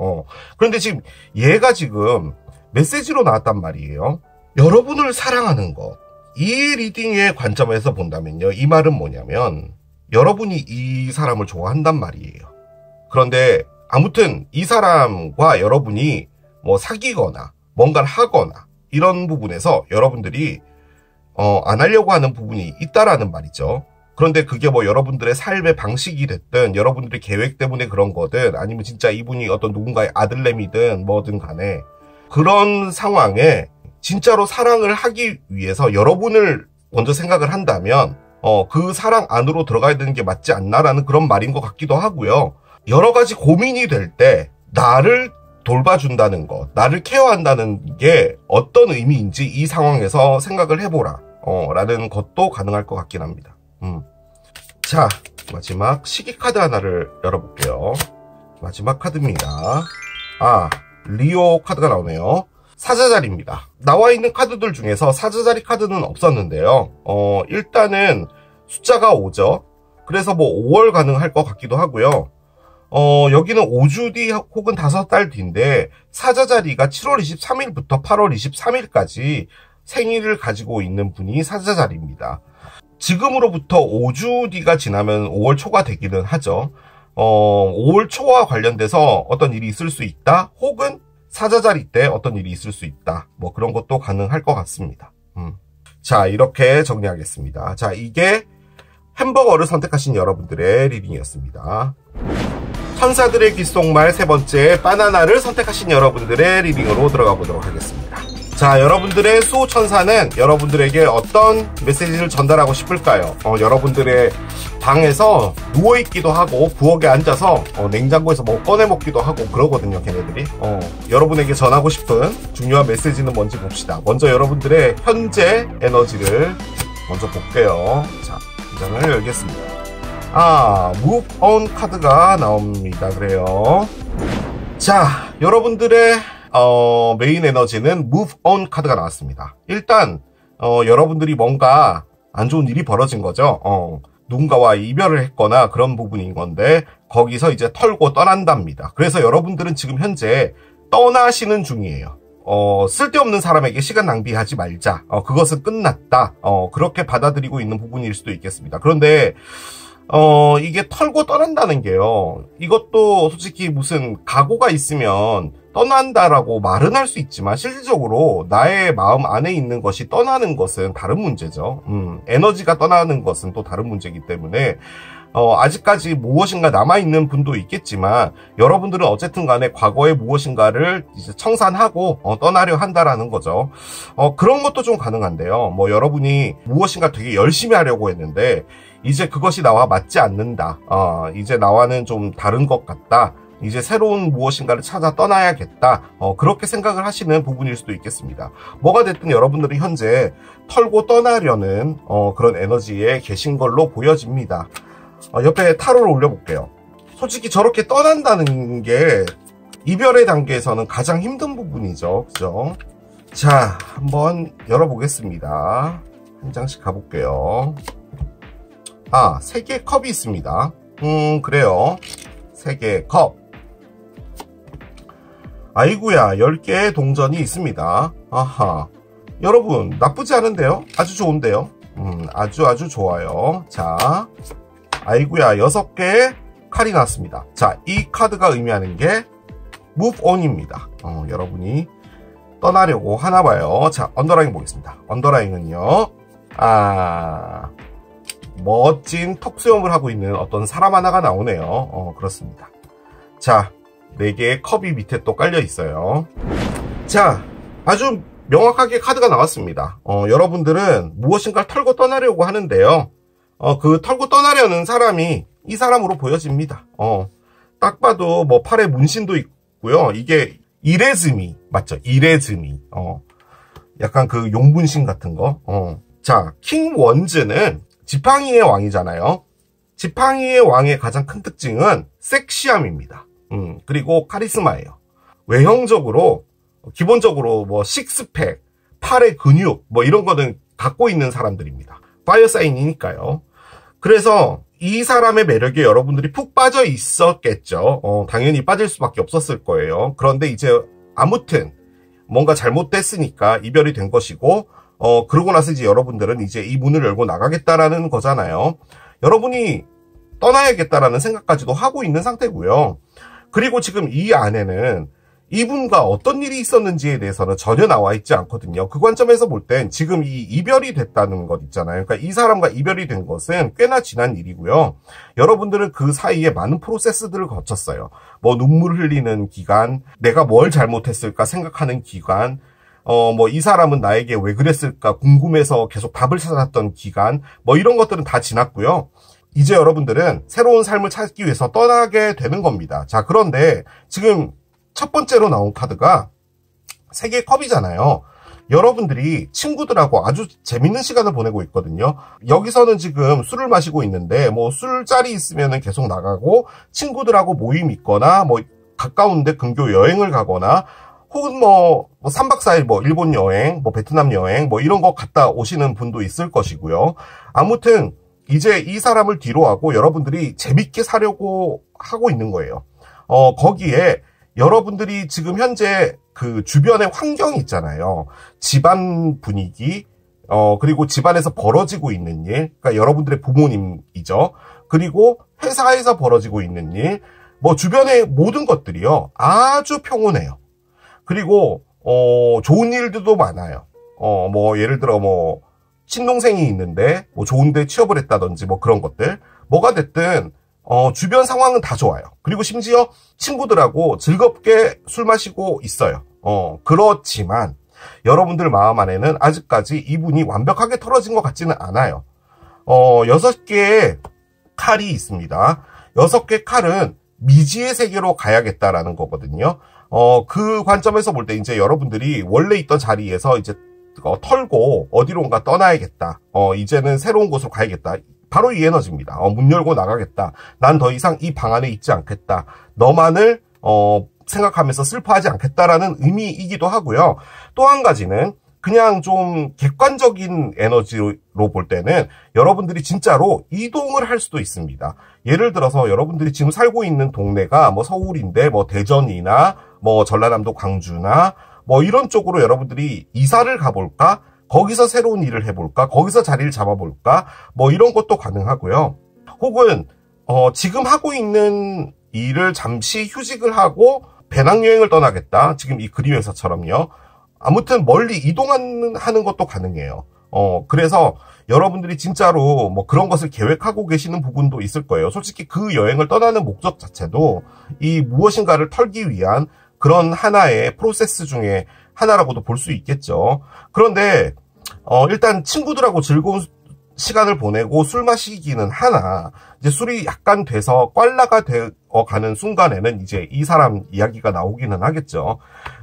그런데 지금 얘가 지금 메시지로 나왔단 말이에요. 여러분을 사랑하는 것. 이 리딩의 관점에서 본다면요. 이 말은 뭐냐면 여러분이 이 사람을 좋아한단 말이에요. 그런데 아무튼 이 사람과 여러분이 뭐 사귀거나 뭔가를 하거나 이런 부분에서 여러분들이 안 하려고 하는 부분이 있다라는 말이죠. 그런데 그게 뭐 여러분들의 삶의 방식이 됐든 여러분들의 계획 때문에 그런 거든 아니면 진짜 이분이 어떤 누군가의 아들내미든 뭐든 간에 그런 상황에 진짜로 사랑을 하기 위해서 여러분을 먼저 생각을 한다면 그 사랑 안으로 들어가야 되는 게 맞지 않나라는 그런 말인 것 같기도 하고요. 여러 가지 고민이 될 때 나를 돌봐준다는 것, 나를 케어한다는 게 어떤 의미인지 이 상황에서 생각을 해보라 라는 것도 가능할 것 같긴 합니다. 자, 마지막 시기 카드 하나를 열어볼게요. 마지막 카드입니다. 리오 카드가 나오네요. 사자자리입니다. 나와 있는 카드들 중에서 사자자리 카드는 없었는데요. 일단은 숫자가 5죠. 그래서 뭐 5월 가능할 것 같기도 하고요. 여기는 5주 뒤 혹은 5달 뒤인데 사자자리가 7월 23일부터 8월 23일까지 생일을 가지고 있는 분이 사자자리입니다. 지금으로부터 5주 뒤가 지나면 5월 초가 되기는 하죠. 5월 초와 관련돼서 어떤 일이 있을 수 있다, 혹은 사자자리 때 어떤 일이 있을 수 있다, 뭐 그런 것도 가능할 것 같습니다. 자, 이렇게 정리하겠습니다. 자, 이게 햄버거를 선택하신 여러분들의 리딩이었습니다. 천사들의 귓속말 세 번째, 바나나를 선택하신 여러분들의 리딩으로 들어가 보도록 하겠습니다. 자, 여러분들의 수호천사는 여러분들에게 어떤 메시지를 전달하고 싶을까요? 여러분들의 방에서 누워있기도 하고 부엌에 앉아서 냉장고에서 뭐 꺼내 먹기도 하고 그러거든요, 걔네들이. 여러분에게 전하고 싶은 중요한 메시지는 뭔지 봅시다. 먼저 여러분들의 현재 에너지를 먼저 볼게요. 자, 이 장을 열겠습니다. Move on 카드가 나옵니다. 그래요. 자, 여러분들의 메인 에너지는 Move on 카드가 나왔습니다. 일단 여러분들이 뭔가 안 좋은 일이 벌어진 거죠. 누군가와 이별을 했거나 그런 부분인 건데 거기서 이제 털고 떠난답니다. 그래서 여러분들은 지금 현재 떠나시는 중이에요. 쓸데없는 사람에게 시간 낭비하지 말자. 그것은 끝났다. 그렇게 받아들이고 있는 부분일 수도 있겠습니다. 그런데 이게 털고 떠난다는 게요, 이것도 솔직히 무슨 각오가 있으면 떠난다라고 말은 할 수 있지만 실질적으로 나의 마음 안에 있는 것이 떠나는 것은 다른 문제죠. 에너지가 떠나는 것은 또 다른 문제이기 때문에 아직까지 무엇인가 남아있는 분도 있겠지만 여러분들은 어쨌든 간에 과거의 무엇인가를 이제 청산하고 떠나려 한다라는 거죠. 그런 것도 좀 가능한데요. 뭐 여러분이 무엇인가 되게 열심히 하려고 했는데 이제 그것이 나와 맞지 않는다. 이제 나와는 좀 다른 것 같다. 이제 새로운 무엇인가를 찾아 떠나야겠다. 그렇게 생각을 하시는 부분일 수도 있겠습니다. 뭐가 됐든 여러분들은 현재 털고 떠나려는 그런 에너지에 계신 걸로 보여집니다. 옆에 타로를 올려볼게요. 솔직히 저렇게 떠난다는 게 이별의 단계에서는 가장 힘든 부분이죠. 그죠? 자, 한번 열어보겠습니다. 한 장씩 가볼게요. 3개의 컵이 있습니다. 그래요. 3개의 컵. 아이구야, 10개의 동전이 있습니다. 아하. 여러분, 나쁘지 않은데요? 아주 좋은데요? 아주 좋아요. 자, 아이구야, 6개의 칼이 나왔습니다. 자, 이 카드가 의미하는 게 Move on입니다. 여러분이 떠나려고 하나봐요. 자, 언더라인 보겠습니다. 언더라인은요, 멋진 턱수염을 하고 있는 어떤 사람 하나가 나오네요. 그렇습니다. 자, 4개의 컵이 밑에 또 깔려 있어요. 자, 아주 명확하게 카드가 나왔습니다. 여러분들은 무엇인가를 털고 떠나려고 하는데요. 그 털고 떠나려는 사람이 이 사람으로 보여집니다. 딱 봐도 뭐 팔에 문신도 있고요. 이게 이레즈미 맞죠? 이레즈미. 약간 그 용분신 같은 거. 자, 킹 원즈는 지팡이의 왕이잖아요. 지팡이의 왕의 가장 큰 특징은 섹시함입니다. 그리고 카리스마예요. 외형적으로 기본적으로 뭐 식스팩, 팔의 근육 뭐 이런 거는 갖고 있는 사람들입니다. 파이어 사인이니까요. 그래서 이 사람의 매력에 여러분들이 푹 빠져 있었겠죠. 당연히 빠질 수밖에 없었을 거예요. 그런데 이제 아무튼 뭔가 잘못됐으니까 이별이 된 것이고 그러고 나서 이제 여러분들은 이제 이 문을 열고 나가겠다라는 거잖아요. 여러분이 떠나야겠다라는 생각까지도 하고 있는 상태고요. 그리고 지금 이 안에는 이분과 어떤 일이 있었는지에 대해서는 전혀 나와 있지 않거든요. 그 관점에서 볼 땐 지금 이 이별이 됐다는 것 있잖아요. 그러니까 이 사람과 이별이 된 것은 꽤나 지난 일이고요. 여러분들은 그 사이에 많은 프로세스들을 거쳤어요. 뭐 눈물 흘리는 기간, 내가 뭘 잘못했을까 생각하는 기간, 뭐 이 사람은 나에게 왜 그랬을까 궁금해서 계속 답을 찾았던 기간, 뭐 이런 것들은 다 지났고요. 이제 여러분들은 새로운 삶을 찾기 위해서 떠나게 되는 겁니다. 자, 그런데 지금 첫 번째로 나온 카드가 3개의 컵이잖아요. 여러분들이 친구들하고 아주 재밌는 시간을 보내고 있거든요. 여기서는 지금 술을 마시고 있는데 뭐 술자리 있으면 계속 나가고 친구들하고 모임 있거나 뭐 가까운데 근교 여행을 가거나 혹은 뭐 3박 4일 뭐 일본 여행, 뭐 베트남 여행, 뭐 이런 거 갔다 오시는 분도 있을 것이고요. 아무튼 이제 이 사람을 뒤로 하고 여러분들이 재밌게 사려고 하고 있는 거예요. 거기에 여러분들이 지금 현재 그 주변의 환경이 있잖아요. 집안 분위기, 그리고 집안에서 벌어지고 있는 일, 그러니까 여러분들의 부모님이죠. 그리고 회사에서 벌어지고 있는 일, 뭐 주변의 모든 것들이요. 아주 평온해요. 그리고, 좋은 일들도 많아요. 뭐 예를 들어 뭐 친동생이 있는데 뭐 좋은데 취업을 했다든지 뭐 그런 것들. 뭐가 됐든 주변 상황은 다 좋아요. 그리고 심지어 친구들하고 즐겁게 술 마시고 있어요. 그렇지만 여러분들 마음 안에는 아직까지 이분이 완벽하게 털어진 것 같지는 않아요. 6개의 칼이 있습니다. 6개 칼은 미지의 세계로 가야겠다라는 거거든요. 그 관점에서 볼 때 이제 여러분들이 원래 있던 자리에서 이제 털고 어디론가 떠나야겠다. 이제는 새로운 곳으로 가야겠다. 바로 이 에너지입니다. 문 열고 나가겠다. 난 더 이상 이 방 안에 있지 않겠다. 너만을 생각하면서 슬퍼하지 않겠다라는 의미이기도 하고요. 또 한 가지는 그냥 좀 객관적인 에너지로 볼 때는 여러분들이 진짜로 이동을 할 수도 있습니다. 예를 들어서 여러분들이 지금 살고 있는 동네가 뭐 서울인데 뭐 대전이나 뭐 전라남도 광주나 뭐 이런 쪽으로 여러분들이 이사를 가볼까? 거기서 새로운 일을 해볼까? 거기서 자리를 잡아볼까? 뭐 이런 것도 가능하고요. 혹은 지금 하고 있는 일을 잠시 휴직을 하고 배낭여행을 떠나겠다. 지금 이 그림에서처럼요. 아무튼 멀리 이동하는 것도 가능해요. 그래서 여러분들이 진짜로 뭐 그런 것을 계획하고 계시는 부분도 있을 거예요. 솔직히 그 여행을 떠나는 목적 자체도 이 무엇인가를 털기 위한 그런 하나의 프로세스 중에 하나라고도 볼 수 있겠죠. 그런데 일단 친구들하고 즐거운 시간을 보내고 술 마시기는 하나 이제 술이 약간 돼서 꽐라가 되어가는 순간에는 이제 이 사람 이야기가 나오기는 하겠죠.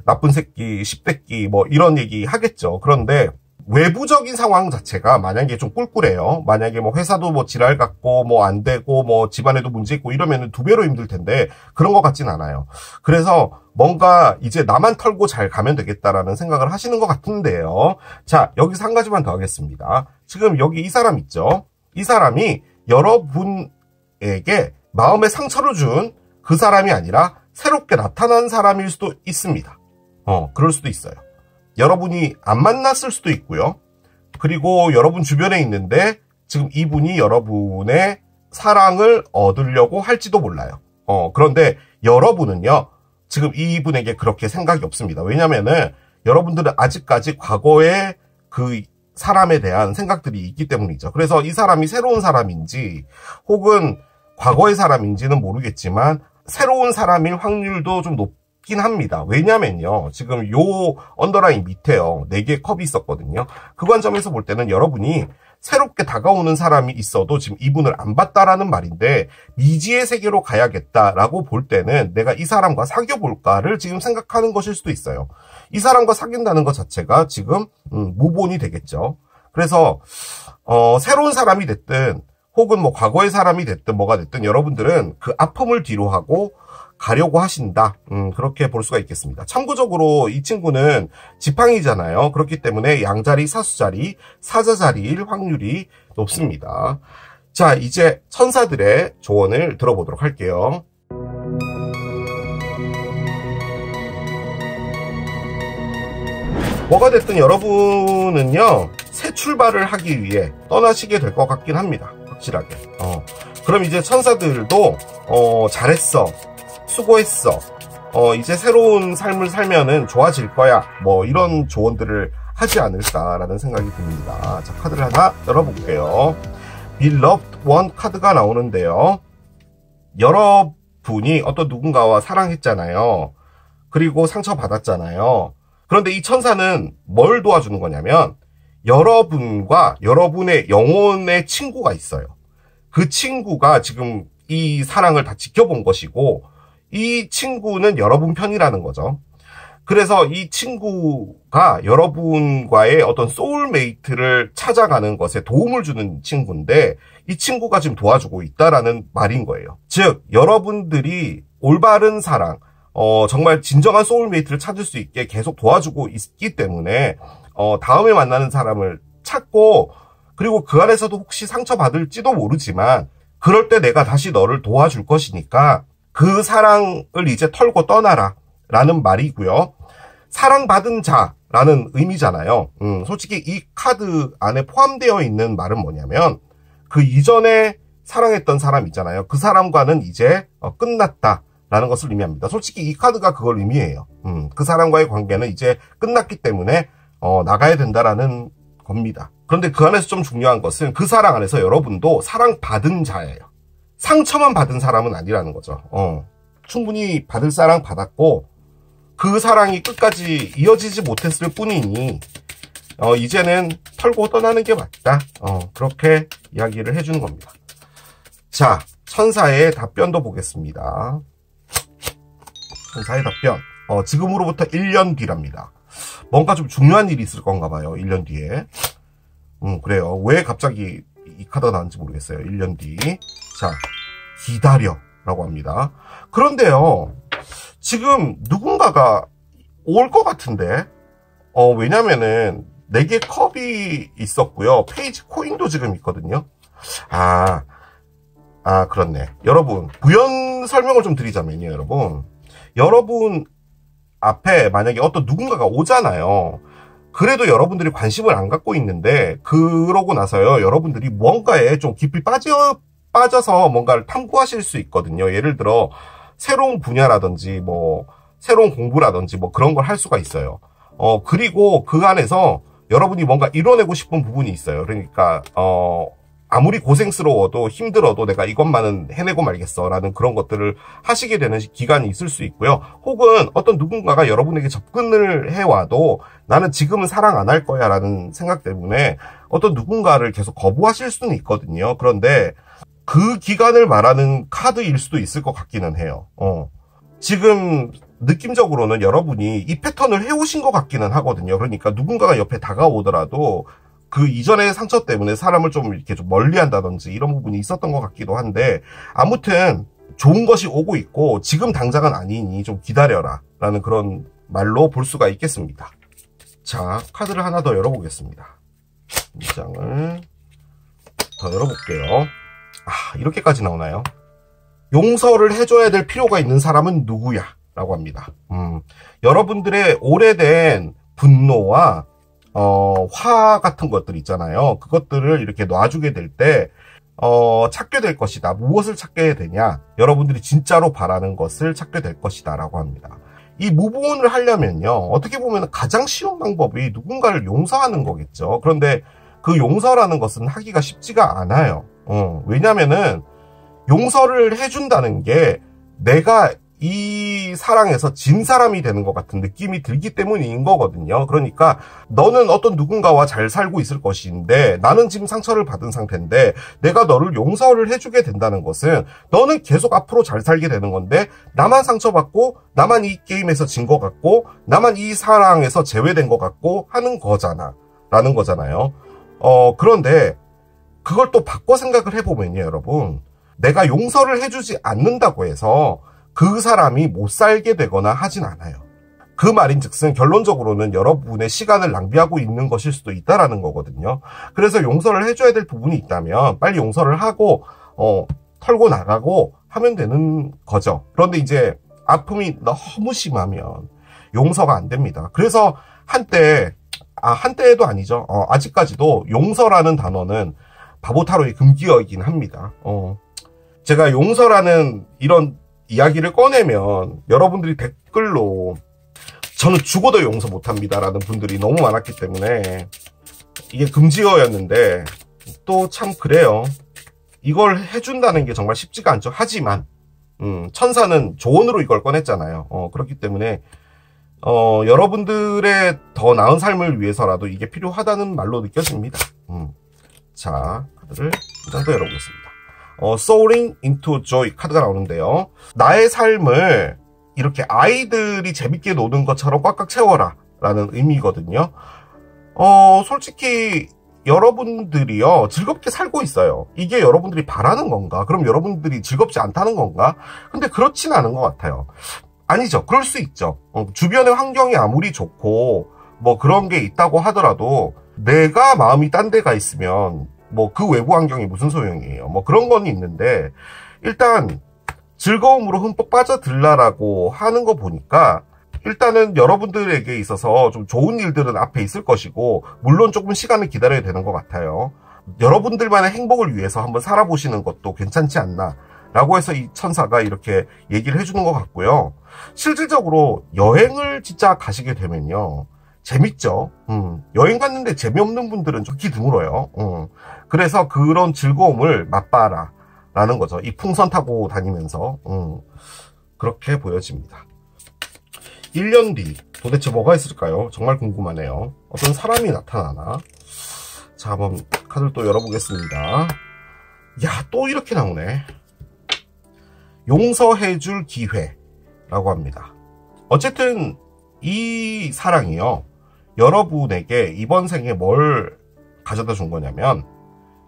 나쁜 새끼, 10대끼 뭐 이런 얘기 하겠죠. 그런데 외부적인 상황 자체가 만약에 좀 꿀꿀해요. 만약에 뭐 회사도 뭐 지랄 같고 뭐 안 되고 뭐 집안에도 문제 있고 이러면은 2배로 힘들 텐데 그런 것 같진 않아요. 그래서 뭔가 이제 나만 털고 잘 가면 되겠다라는 생각을 하시는 것 같은데요. 자, 여기서 한 가지만 더 하겠습니다. 지금 여기 이 사람 있죠? 이 사람이 여러분에게 마음에 상처를 준 그 사람이 아니라 새롭게 나타난 사람일 수도 있습니다. 그럴 수도 있어요. 여러분이 안 만났을 수도 있고요. 그리고 여러분 주변에 있는데 지금 이분이 여러분의 사랑을 얻으려고 할지도 몰라요. 그런데 여러분은요. 지금 이분에게 그렇게 생각이 없습니다. 왜냐면은 여러분들은 아직까지 과거의 그 사람에 대한 생각들이 있기 때문이죠. 그래서 이 사람이 새로운 사람인지 혹은 과거의 사람인지는 모르겠지만 새로운 사람일 확률도 좀 높긴 합니다. 왜냐면요. 지금 요 언더라인 밑에요. 4개의 컵이 있었거든요. 그 관점에서 볼 때는 여러분이 새롭게 다가오는 사람이 있어도 지금 이분을 안 봤다라는 말인데 미지의 세계로 가야겠다라고 볼 때는 내가 이 사람과 사귀어볼까를 지금 생각하는 것일 수도 있어요. 이 사람과 사귄다는 것 자체가 지금 무본이 되겠죠. 그래서 새로운 사람이 됐든 혹은 뭐 과거의 사람이 됐든 뭐가 됐든 여러분들은 그 아픔을 뒤로 하고 가려고 하신다. 그렇게 볼 수가 있겠습니다. 참고적으로 이 친구는 지팡이잖아요. 그렇기 때문에 양자리, 사수자리, 사자자리일 확률이 높습니다. 자, 이제 천사들의 조언을 들어보도록 할게요. 뭐가 됐든 여러분은요, 새 출발을 하기 위해 떠나시게 될 것 같긴 합니다. 확실하게. 그럼 이제 천사들도 잘했어. 수고했어. 이제 새로운 삶을 살면은 좋아질 거야. 뭐 이런 조언들을 하지 않을까라는 생각이 듭니다. 자, 카드를 하나 열어볼게요. Beloved One 카드가 나오는데요. 여러분이 어떤 누군가와 사랑했잖아요. 그리고 상처받았잖아요. 그런데 이 천사는 뭘 도와주는 거냐면 여러분과 여러분의 영혼의 친구가 있어요. 그 친구가 지금 이 사랑을 다 지켜본 것이고 이 친구는 여러분 편이라는 거죠. 그래서 이 친구가 여러분과의 어떤 소울메이트를 찾아가는 것에 도움을 주는 친구인데 이 친구가 지금 도와주고 있다라는 말인 거예요. 즉 여러분들이 올바른 사랑 정말 진정한 소울메이트를 찾을 수 있게 계속 도와주고 있기 때문에 다음에 만나는 사람을 찾고, 그리고 그 안에서도 혹시 상처받을지도 모르지만 그럴 때 내가 다시 너를 도와줄 것이니까 그 사랑을 이제 털고 떠나라 라는 말이고요. 사랑받은 자라는 의미잖아요. 솔직히 이 카드 안에 포함되어 있는 말은 뭐냐면 그 이전에 사랑했던 사람 있잖아요. 그 사람과는 이제 끝났다 라는 것을 의미합니다. 솔직히 이 카드가 그걸 의미해요. 그 사람과의 관계는 이제 끝났기 때문에 나가야 된다라는 겁니다. 그런데 그 안에서 좀 중요한 것은 그 사랑 안에서 여러분도 사랑받은 자예요. 상처만 받은 사람은 아니라는 거죠. 충분히 받을 사랑 받았고 그 사랑이 끝까지 이어지지 못했을 뿐이니 이제는 털고 떠나는 게 맞다. 그렇게 이야기를 해주는 겁니다. 자, 천사의 답변도 보겠습니다. 천사의 답변. 지금으로부터 1년 뒤랍니다. 뭔가 좀 중요한 일이 있을 건가 봐요. 1년 뒤에. 그래요. 왜 갑자기 이 카드가 나왔는지 모르겠어요. 1년 뒤. 자, 기다려 라고 합니다. 그런데요, 지금 누군가가 올 것 같은데, 왜냐면은 4개 컵이 있었고요. 페이지 코인도 지금 있거든요. 그렇네. 여러분, 부연 설명을 좀 드리자면요, 여러분 앞에 만약에 어떤 누군가가 오잖아요. 그래도 여러분들이 관심을 안 갖고 있는데 그러고 나서요, 여러분들이 뭔가에 좀 깊이 빠져서 뭔가를 탐구하실 수 있거든요. 예를 들어 새로운 분야라든지 뭐 새로운 공부라든지 뭐 그런 걸 할 수가 있어요. 그리고 그 안에서 여러분이 뭔가 이뤄내고 싶은 부분이 있어요. 그러니까 아무리 고생스러워도 힘들어도 내가 이것만은 해내고 말겠어 라는 그런 것들을 하시게 되는 기간이 있을 수 있고요. 혹은 어떤 누군가가 여러분에게 접근을 해와도 나는 지금은 사랑 안 할 거야 라는 생각 때문에 어떤 누군가를 계속 거부하실 수는 있거든요. 그런데 그 기간을 말하는 카드일 수도 있을 것 같기는 해요. 지금 느낌적으로는 여러분이 이 패턴을 해오신 것 같기는 하거든요. 그러니까 누군가가 옆에 다가오더라도 그 이전의 상처 때문에 사람을 좀 이렇게 좀 멀리 한다든지 이런 부분이 있었던 것 같기도 한데, 아무튼 좋은 것이 오고 있고 지금 당장은 아니니 좀 기다려라 라는 그런 말로 볼 수가 있겠습니다. 자, 카드를 하나 더 열어보겠습니다. 이 장을 더 열어볼게요. 이렇게까지 나오나요? 용서를 해줘야 될 필요가 있는 사람은 누구야? 라고 합니다. 여러분들의 오래된 분노와 화 같은 것들 있잖아요. 그것들을 이렇게 놔주게 될 때, 찾게 될 것이다. 무엇을 찾게 되냐? 여러분들이 진짜로 바라는 것을 찾게 될 것이다. 라고 합니다. 이 무브온을 하려면요, 어떻게 보면 가장 쉬운 방법이 누군가를 용서하는 거겠죠. 그런데 그 용서라는 것은 하기가 쉽지가 않아요. 왜냐면은, 용서를 해준다는 게 내가 이 사랑에서 진 사람이 되는 것 같은 느낌이 들기 때문인 거거든요. 그러니까 너는 어떤 누군가와 잘 살고 있을 것인데 나는 지금 상처를 받은 상태인데 내가 너를 용서를 해주게 된다는 것은 너는 계속 앞으로 잘 살게 되는 건데 나만 상처받고 나만 이 게임에서 진 것 같고 나만 이 사랑에서 제외된 것 같고 하는 거잖아 라는 거잖아요. 그런데 그걸 또 바꿔 생각을 해보면요, 여러분, 내가 용서를 해주지 않는다고 해서 그 사람이 못 살게 되거나 하진 않아요. 그 말인즉슨 결론적으로는 여러분의 시간을 낭비하고 있는 것일 수도 있다라는 거거든요. 그래서 용서를 해줘야 될 부분이 있다면 빨리 용서를 하고 털고 나가고 하면 되는 거죠. 그런데 이제 아픔이 너무 심하면 용서가 안 됩니다. 그래서 한때도 아니죠. 아직까지도 용서라는 단어는 바보타로의 금기어이긴 합니다. 제가 용서라는 이런 이야기를 꺼내면 여러분들이 댓글로 저는 죽어도 용서 못합니다 라는 분들이 너무 많았기 때문에 이게 금지어였는데 또 참 그래요. 이걸 해준다는 게 정말 쉽지가 않죠. 하지만 천사는 조언으로 이걸 꺼냈잖아요. 그렇기 때문에 여러분들의 더 나은 삶을 위해서라도 이게 필요하다는 말로 느껴집니다. 자, 카드를 한 장 더 열어보겠습니다. Soaring into Joy 카드가 나오는데요. 나의 삶을 이렇게 아이들이 재밌게 노는 것처럼 꽉꽉 채워라 라는 의미거든요. 솔직히 여러분들이요, 즐겁게 살고 있어요. 이게 여러분들이 바라는 건가? 그럼 여러분들이 즐겁지 않다는 건가? 근데 그렇진 않은 것 같아요. 아니죠. 그럴 수 있죠. 주변의 환경이 아무리 좋고 뭐 그런 게 있다고 하더라도 내가 마음이 딴 데가 있으면 뭐 그 외부 환경이 무슨 소용이에요. 뭐 그런 건 있는데 일단 즐거움으로 흠뻑 빠져들라라고 하는 거 보니까 일단은 여러분들에게 있어서 좀 좋은 일들은 앞에 있을 것이고 물론 조금 시간을 기다려야 되는 것 같아요. 여러분들만의 행복을 위해서 한번 살아보시는 것도 괜찮지 않나 라고 해서 이 천사가 이렇게 얘기를 해주는 것 같고요. 실질적으로 여행을 진짜 가시게 되면요. 재밌죠. 여행 갔는데 재미없는 분들은 좀 드물어요. 그래서 그런 즐거움을 맛봐라 라는 거죠. 이 풍선 타고 다니면서 그렇게 보여집니다. 1년 뒤 도대체 뭐가 있을까요? 정말 궁금하네요. 어떤 사람이 나타나나? 자, 한번 카드를 또 열어보겠습니다. 야, 또 이렇게 나오네. 용서해줄 기회라고 합니다. 어쨌든 이 사랑이요, 여러분에게 이번 생에 뭘 가져다 준 거냐면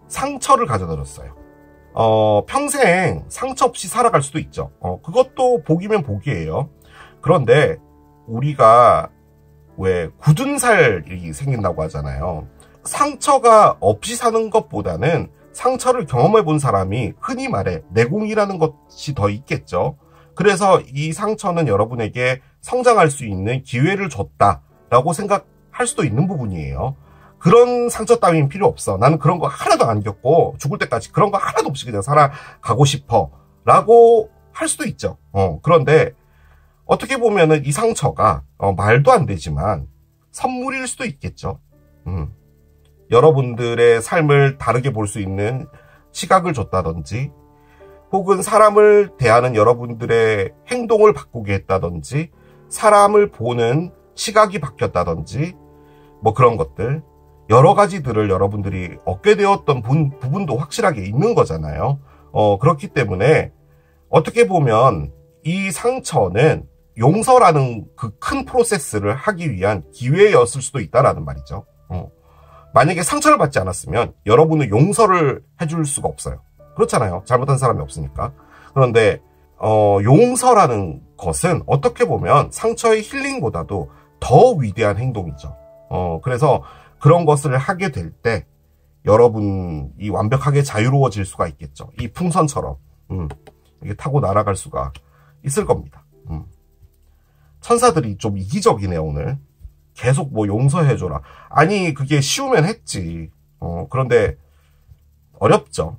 상처를 가져다 줬어요. 평생 상처 없이 살아갈 수도 있죠. 그것도 복이면 복이에요. 그런데 우리가 왜 굳은 살이 생긴다고 하잖아요. 상처가 없이 사는 것보다는 상처를 경험해 본 사람이 흔히 말해 내공이라는 것이 더 있겠죠. 그래서 이 상처는 여러분에게 성장할 수 있는 기회를 줬다라고 생각할 수도 있는 부분이에요. 그런 상처 따윈 필요 없어. 나는 그런 거 하나도 안 겪고 죽을 때까지 그런 거 하나도 없이 그냥 살아가고 싶어 라고 할 수도 있죠. 그런데 어떻게 보면은 이 상처가 말도 안 되지만 선물일 수도 있겠죠. 여러분들의 삶을 다르게 볼 수 있는 시각을 줬다든지 혹은 사람을 대하는 여러분들의 행동을 바꾸게 했다든지 사람을 보는 시각이 바뀌었다든지 뭐 그런 것들 여러 가지들을 여러분들이 얻게 되었던 부분도 확실하게 있는 거잖아요. 그렇기 때문에 어떻게 보면 이 상처는 용서라는 그 큰 프로세스를 하기 위한 기회였을 수도 있다라는 말이죠. 만약에 상처를 받지 않았으면 여러분은 용서를 해줄 수가 없어요. 그렇잖아요. 잘못한 사람이 없으니까. 그런데 용서라는 것은 어떻게 보면 상처의 힐링보다도 더 위대한 행동이죠. 그래서 그런 것을 하게 될 때 여러분이 완벽하게 자유로워질 수가 있겠죠. 이 풍선처럼 이게 타고 날아갈 수가 있을 겁니다. 천사들이 좀 이기적이네요, 오늘. 계속 뭐 용서해줘라. 아니, 그게 쉬우면 했지. 그런데 어렵죠.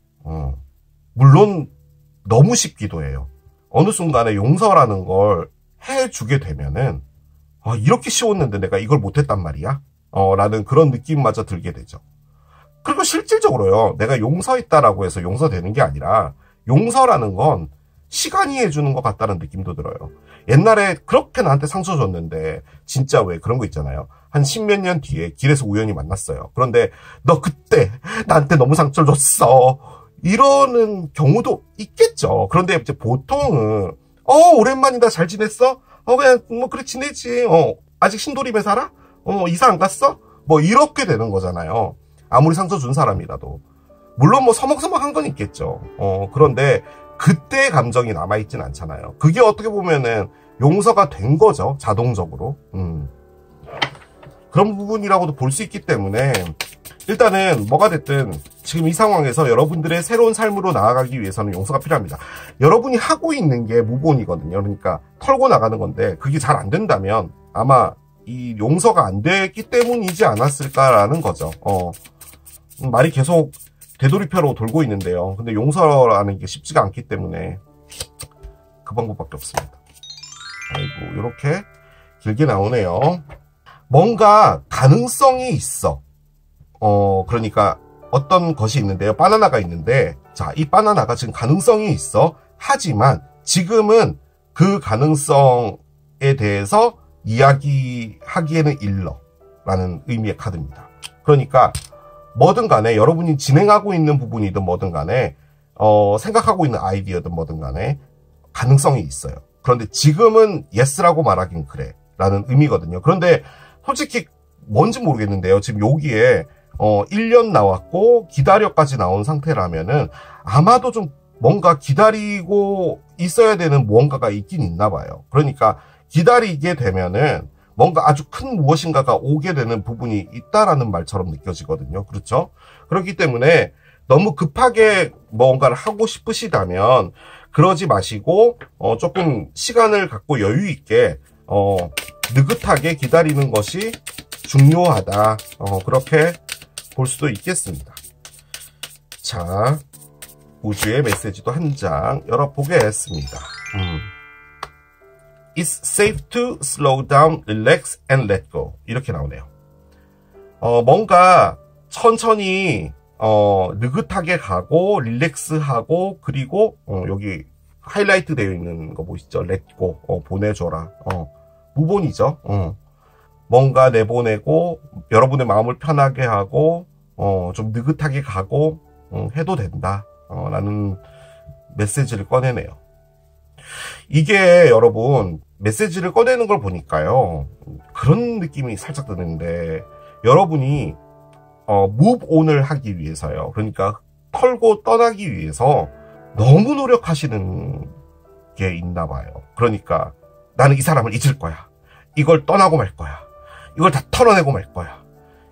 물론 너무 쉽기도 해요. 어느 순간에 용서라는 걸 해주게 되면은 이렇게 쉬웠는데 내가 이걸 못했단 말이야? 라는 그런 느낌마저 들게 되죠. 그리고 실질적으로요, 내가 용서했다라고 해서 용서되는 게 아니라 용서라는 건 시간이 해주는 것 같다는 느낌도 들어요. 옛날에 그렇게 나한테 상처 줬는데 진짜 왜 그런 거 있잖아요. 한 십몇 년 뒤에 길에서 우연히 만났어요. 그런데 너 그때 나한테 너무 상처를 줬어. 이러는 경우도 있겠죠. 그런데 이제 보통은 오랜만이다, 잘 지냈어? 그냥 뭐 그래 지내지. 아직 신도림에 살아? 이사 안 갔어? 뭐 이렇게 되는 거잖아요. 아무리 상처 준 사람이라도. 물론 뭐 서먹서먹한 건 있겠죠. 그런데 그때의 감정이 남아있진 않잖아요. 그게 어떻게 보면은 용서가 된 거죠, 자동적으로. 그런 부분이라고도 볼 수 있기 때문에 일단은 뭐가 됐든 지금 이 상황에서 여러분들의 새로운 삶으로 나아가기 위해서는 용서가 필요합니다. 여러분이 하고 있는 게 무본이거든요. 그러니까 털고 나가는 건데 그게 잘 안 된다면 아마 이 용서가 안 됐기 때문이지 않았을까라는 거죠. 말이 계속 되돌이표로 돌고 있는데요. 근데 용서라는 게 쉽지가 않기 때문에 그 방법밖에 없습니다. 아이고, 이렇게 길게 나오네요. 뭔가 가능성이 있어. 그러니까 어떤 것이 있는데요. 바나나가 있는데, 자, 이 바나나가 지금 가능성이 있어. 하지만 지금은 그 가능성에 대해서 이야기하기에는 일러. 라는 의미의 카드입니다. 그러니까 뭐든 간에 여러분이 진행하고 있는 부분이든 뭐든 간에 생각하고 있는 아이디어든 뭐든 간에 가능성이 있어요. 그런데 지금은 예스라고 말하긴 그래 라는 의미거든요. 그런데 솔직히 뭔지 모르겠는데요. 지금 여기에 1년 나왔고 기다려까지 나온 상태라면은 아마도 좀 뭔가 기다리고 있어야 되는 무언가가 있긴 있나 봐요. 그러니까 기다리게 되면은 뭔가 아주 큰 무엇인가가 오게 되는 부분이 있다라는 말처럼 느껴지거든요. 그렇죠? 그렇기 때문에 너무 급하게 뭔가를 하고 싶으시다면 그러지 마시고 조금 시간을 갖고 여유 있게 느긋하게 기다리는 것이 중요하다. 그렇게 볼 수도 있겠습니다. 자, 우주의 메시지도 한 장 열어보겠습니다. It's safe to slow down, relax and let go. 이렇게 나오네요. 뭔가 천천히 느긋하게 가고 릴렉스하고 그리고 여기 하이라이트 되어 있는 거 보이시죠? let go. 보내줘라. 무본이죠. 뭔가 내보내고 여러분의 마음을 편하게 하고 좀 느긋하게 가고 해도 된다. 라는 메시지를 꺼내네요. 이게 여러분 메시지를 꺼내는 걸 보니까요. 그런 느낌이 살짝 드는데 여러분이 move on을 하기 위해서요. 그러니까 털고 떠나기 위해서 너무 노력하시는 게 있나 봐요. 그러니까 나는 이 사람을 잊을 거야. 이걸 떠나고 말 거야. 이걸 다 털어내고 말 거야.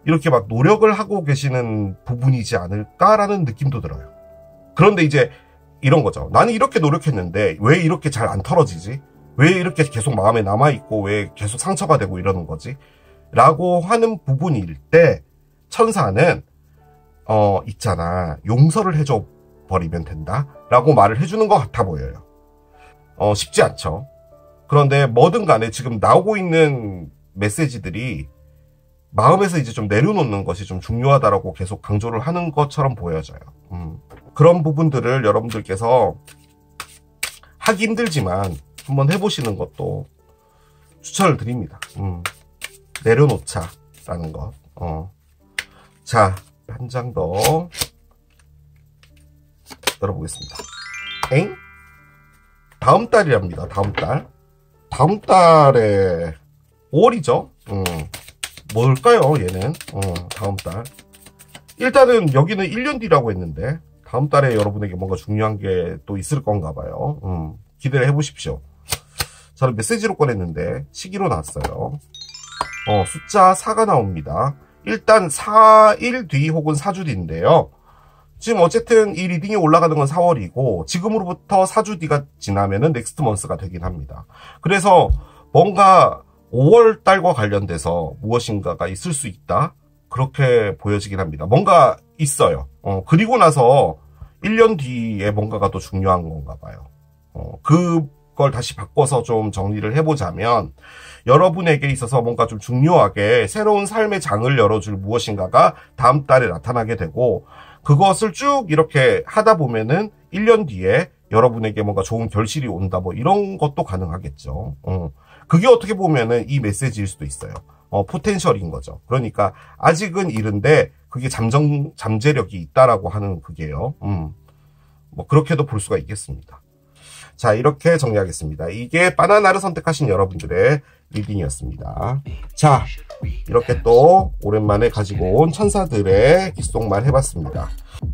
이렇게 막 노력을 하고 계시는 부분이지 않을까라는 느낌도 들어요. 그런데 이제 이런 거죠. 나는 이렇게 노력했는데 왜 이렇게 잘 안 털어지지? 왜 이렇게 계속 마음에 남아있고 왜 계속 상처가 되고 이러는 거지? 라고 하는 부분일 때 천사는 있잖아. 용서를 해줘 버리면 된다. 라고 말을 해주는 것 같아 보여요. 쉽지 않죠. 그런데 뭐든 간에 지금 나오고 있는 메시지들이 마음에서 이제 좀 내려놓는 것이 좀 중요하다라고 계속 강조를 하는 것처럼 보여져요. 그런 부분들을 여러분들께서 하기 힘들지만 한번 해보시는 것도 추천을 드립니다. 내려놓자라는 것. 자, 한 장 더 열어보겠습니다. 엥? 다음 달이랍니다. 다음 달. 다음 달에 5월이죠? 뭘까요, 얘는? 다음 달. 일단은 여기는 1년 뒤라고 했는데, 다음 달에 여러분에게 뭔가 중요한 게 또 있을 건가 봐요. 기대를 해보십시오. 저는 메시지로 꺼냈는데, 시기로 나왔어요. 숫자 4가 나옵니다. 일단 4일 뒤 혹은 4주 뒤인데요. 지금 어쨌든 이 리딩이 올라가는 건 4월이고, 지금으로부터 4주 뒤가 지나면은 넥스트 먼스가 되긴 합니다. 그래서 뭔가 5월 달과 관련돼서 무엇인가가 있을 수 있다. 그렇게 보여지긴 합니다. 뭔가 있어요. 그리고 나서 1년 뒤에 뭔가가 더 중요한 건가 봐요. 그걸 다시 바꿔서 좀 정리를 해보자면 여러분에게 있어서 뭔가 좀 중요하게 새로운 삶의 장을 열어줄 무엇인가가 다음 달에 나타나게 되고 그것을 쭉 이렇게 하다 보면은 1년 뒤에 여러분에게 뭔가 좋은 결실이 온다 뭐 이런 것도 가능하겠죠. 그게 어떻게 보면은 이 메시지일 수도 있어요. 포텐셜인 거죠. 그러니까 아직은 이른데 그게 잠재력이 있다라고 하는 그게요. 뭐 그렇게도 볼 수가 있겠습니다. 자, 이렇게 정리하겠습니다. 이게 바나나를 선택하신 여러분들의 리딩이었습니다. 자, 이렇게 또 오랜만에 가지고 온 천사들의 귓속말 해봤습니다.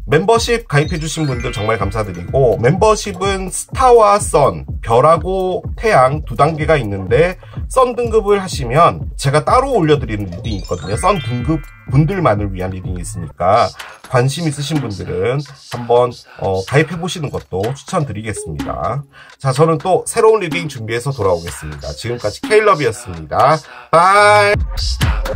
멤버십 가입해주신 분들 정말 감사드리고, 멤버십은 스타와 선, 별하고 태양 두 단계가 있는데 선 등급을 하시면 제가 따로 올려드리는 리딩이 있거든요. 선 등급 분들만을 위한 리딩이 있으니까 관심 있으신 분들은 한번 가입해보시는 것도 추천드리겠습니다. 자, 저는 또 새로운 리딩 준비해서 돌아오겠습니다. 지금까지 케일럽이었습니다. 바이. Stop.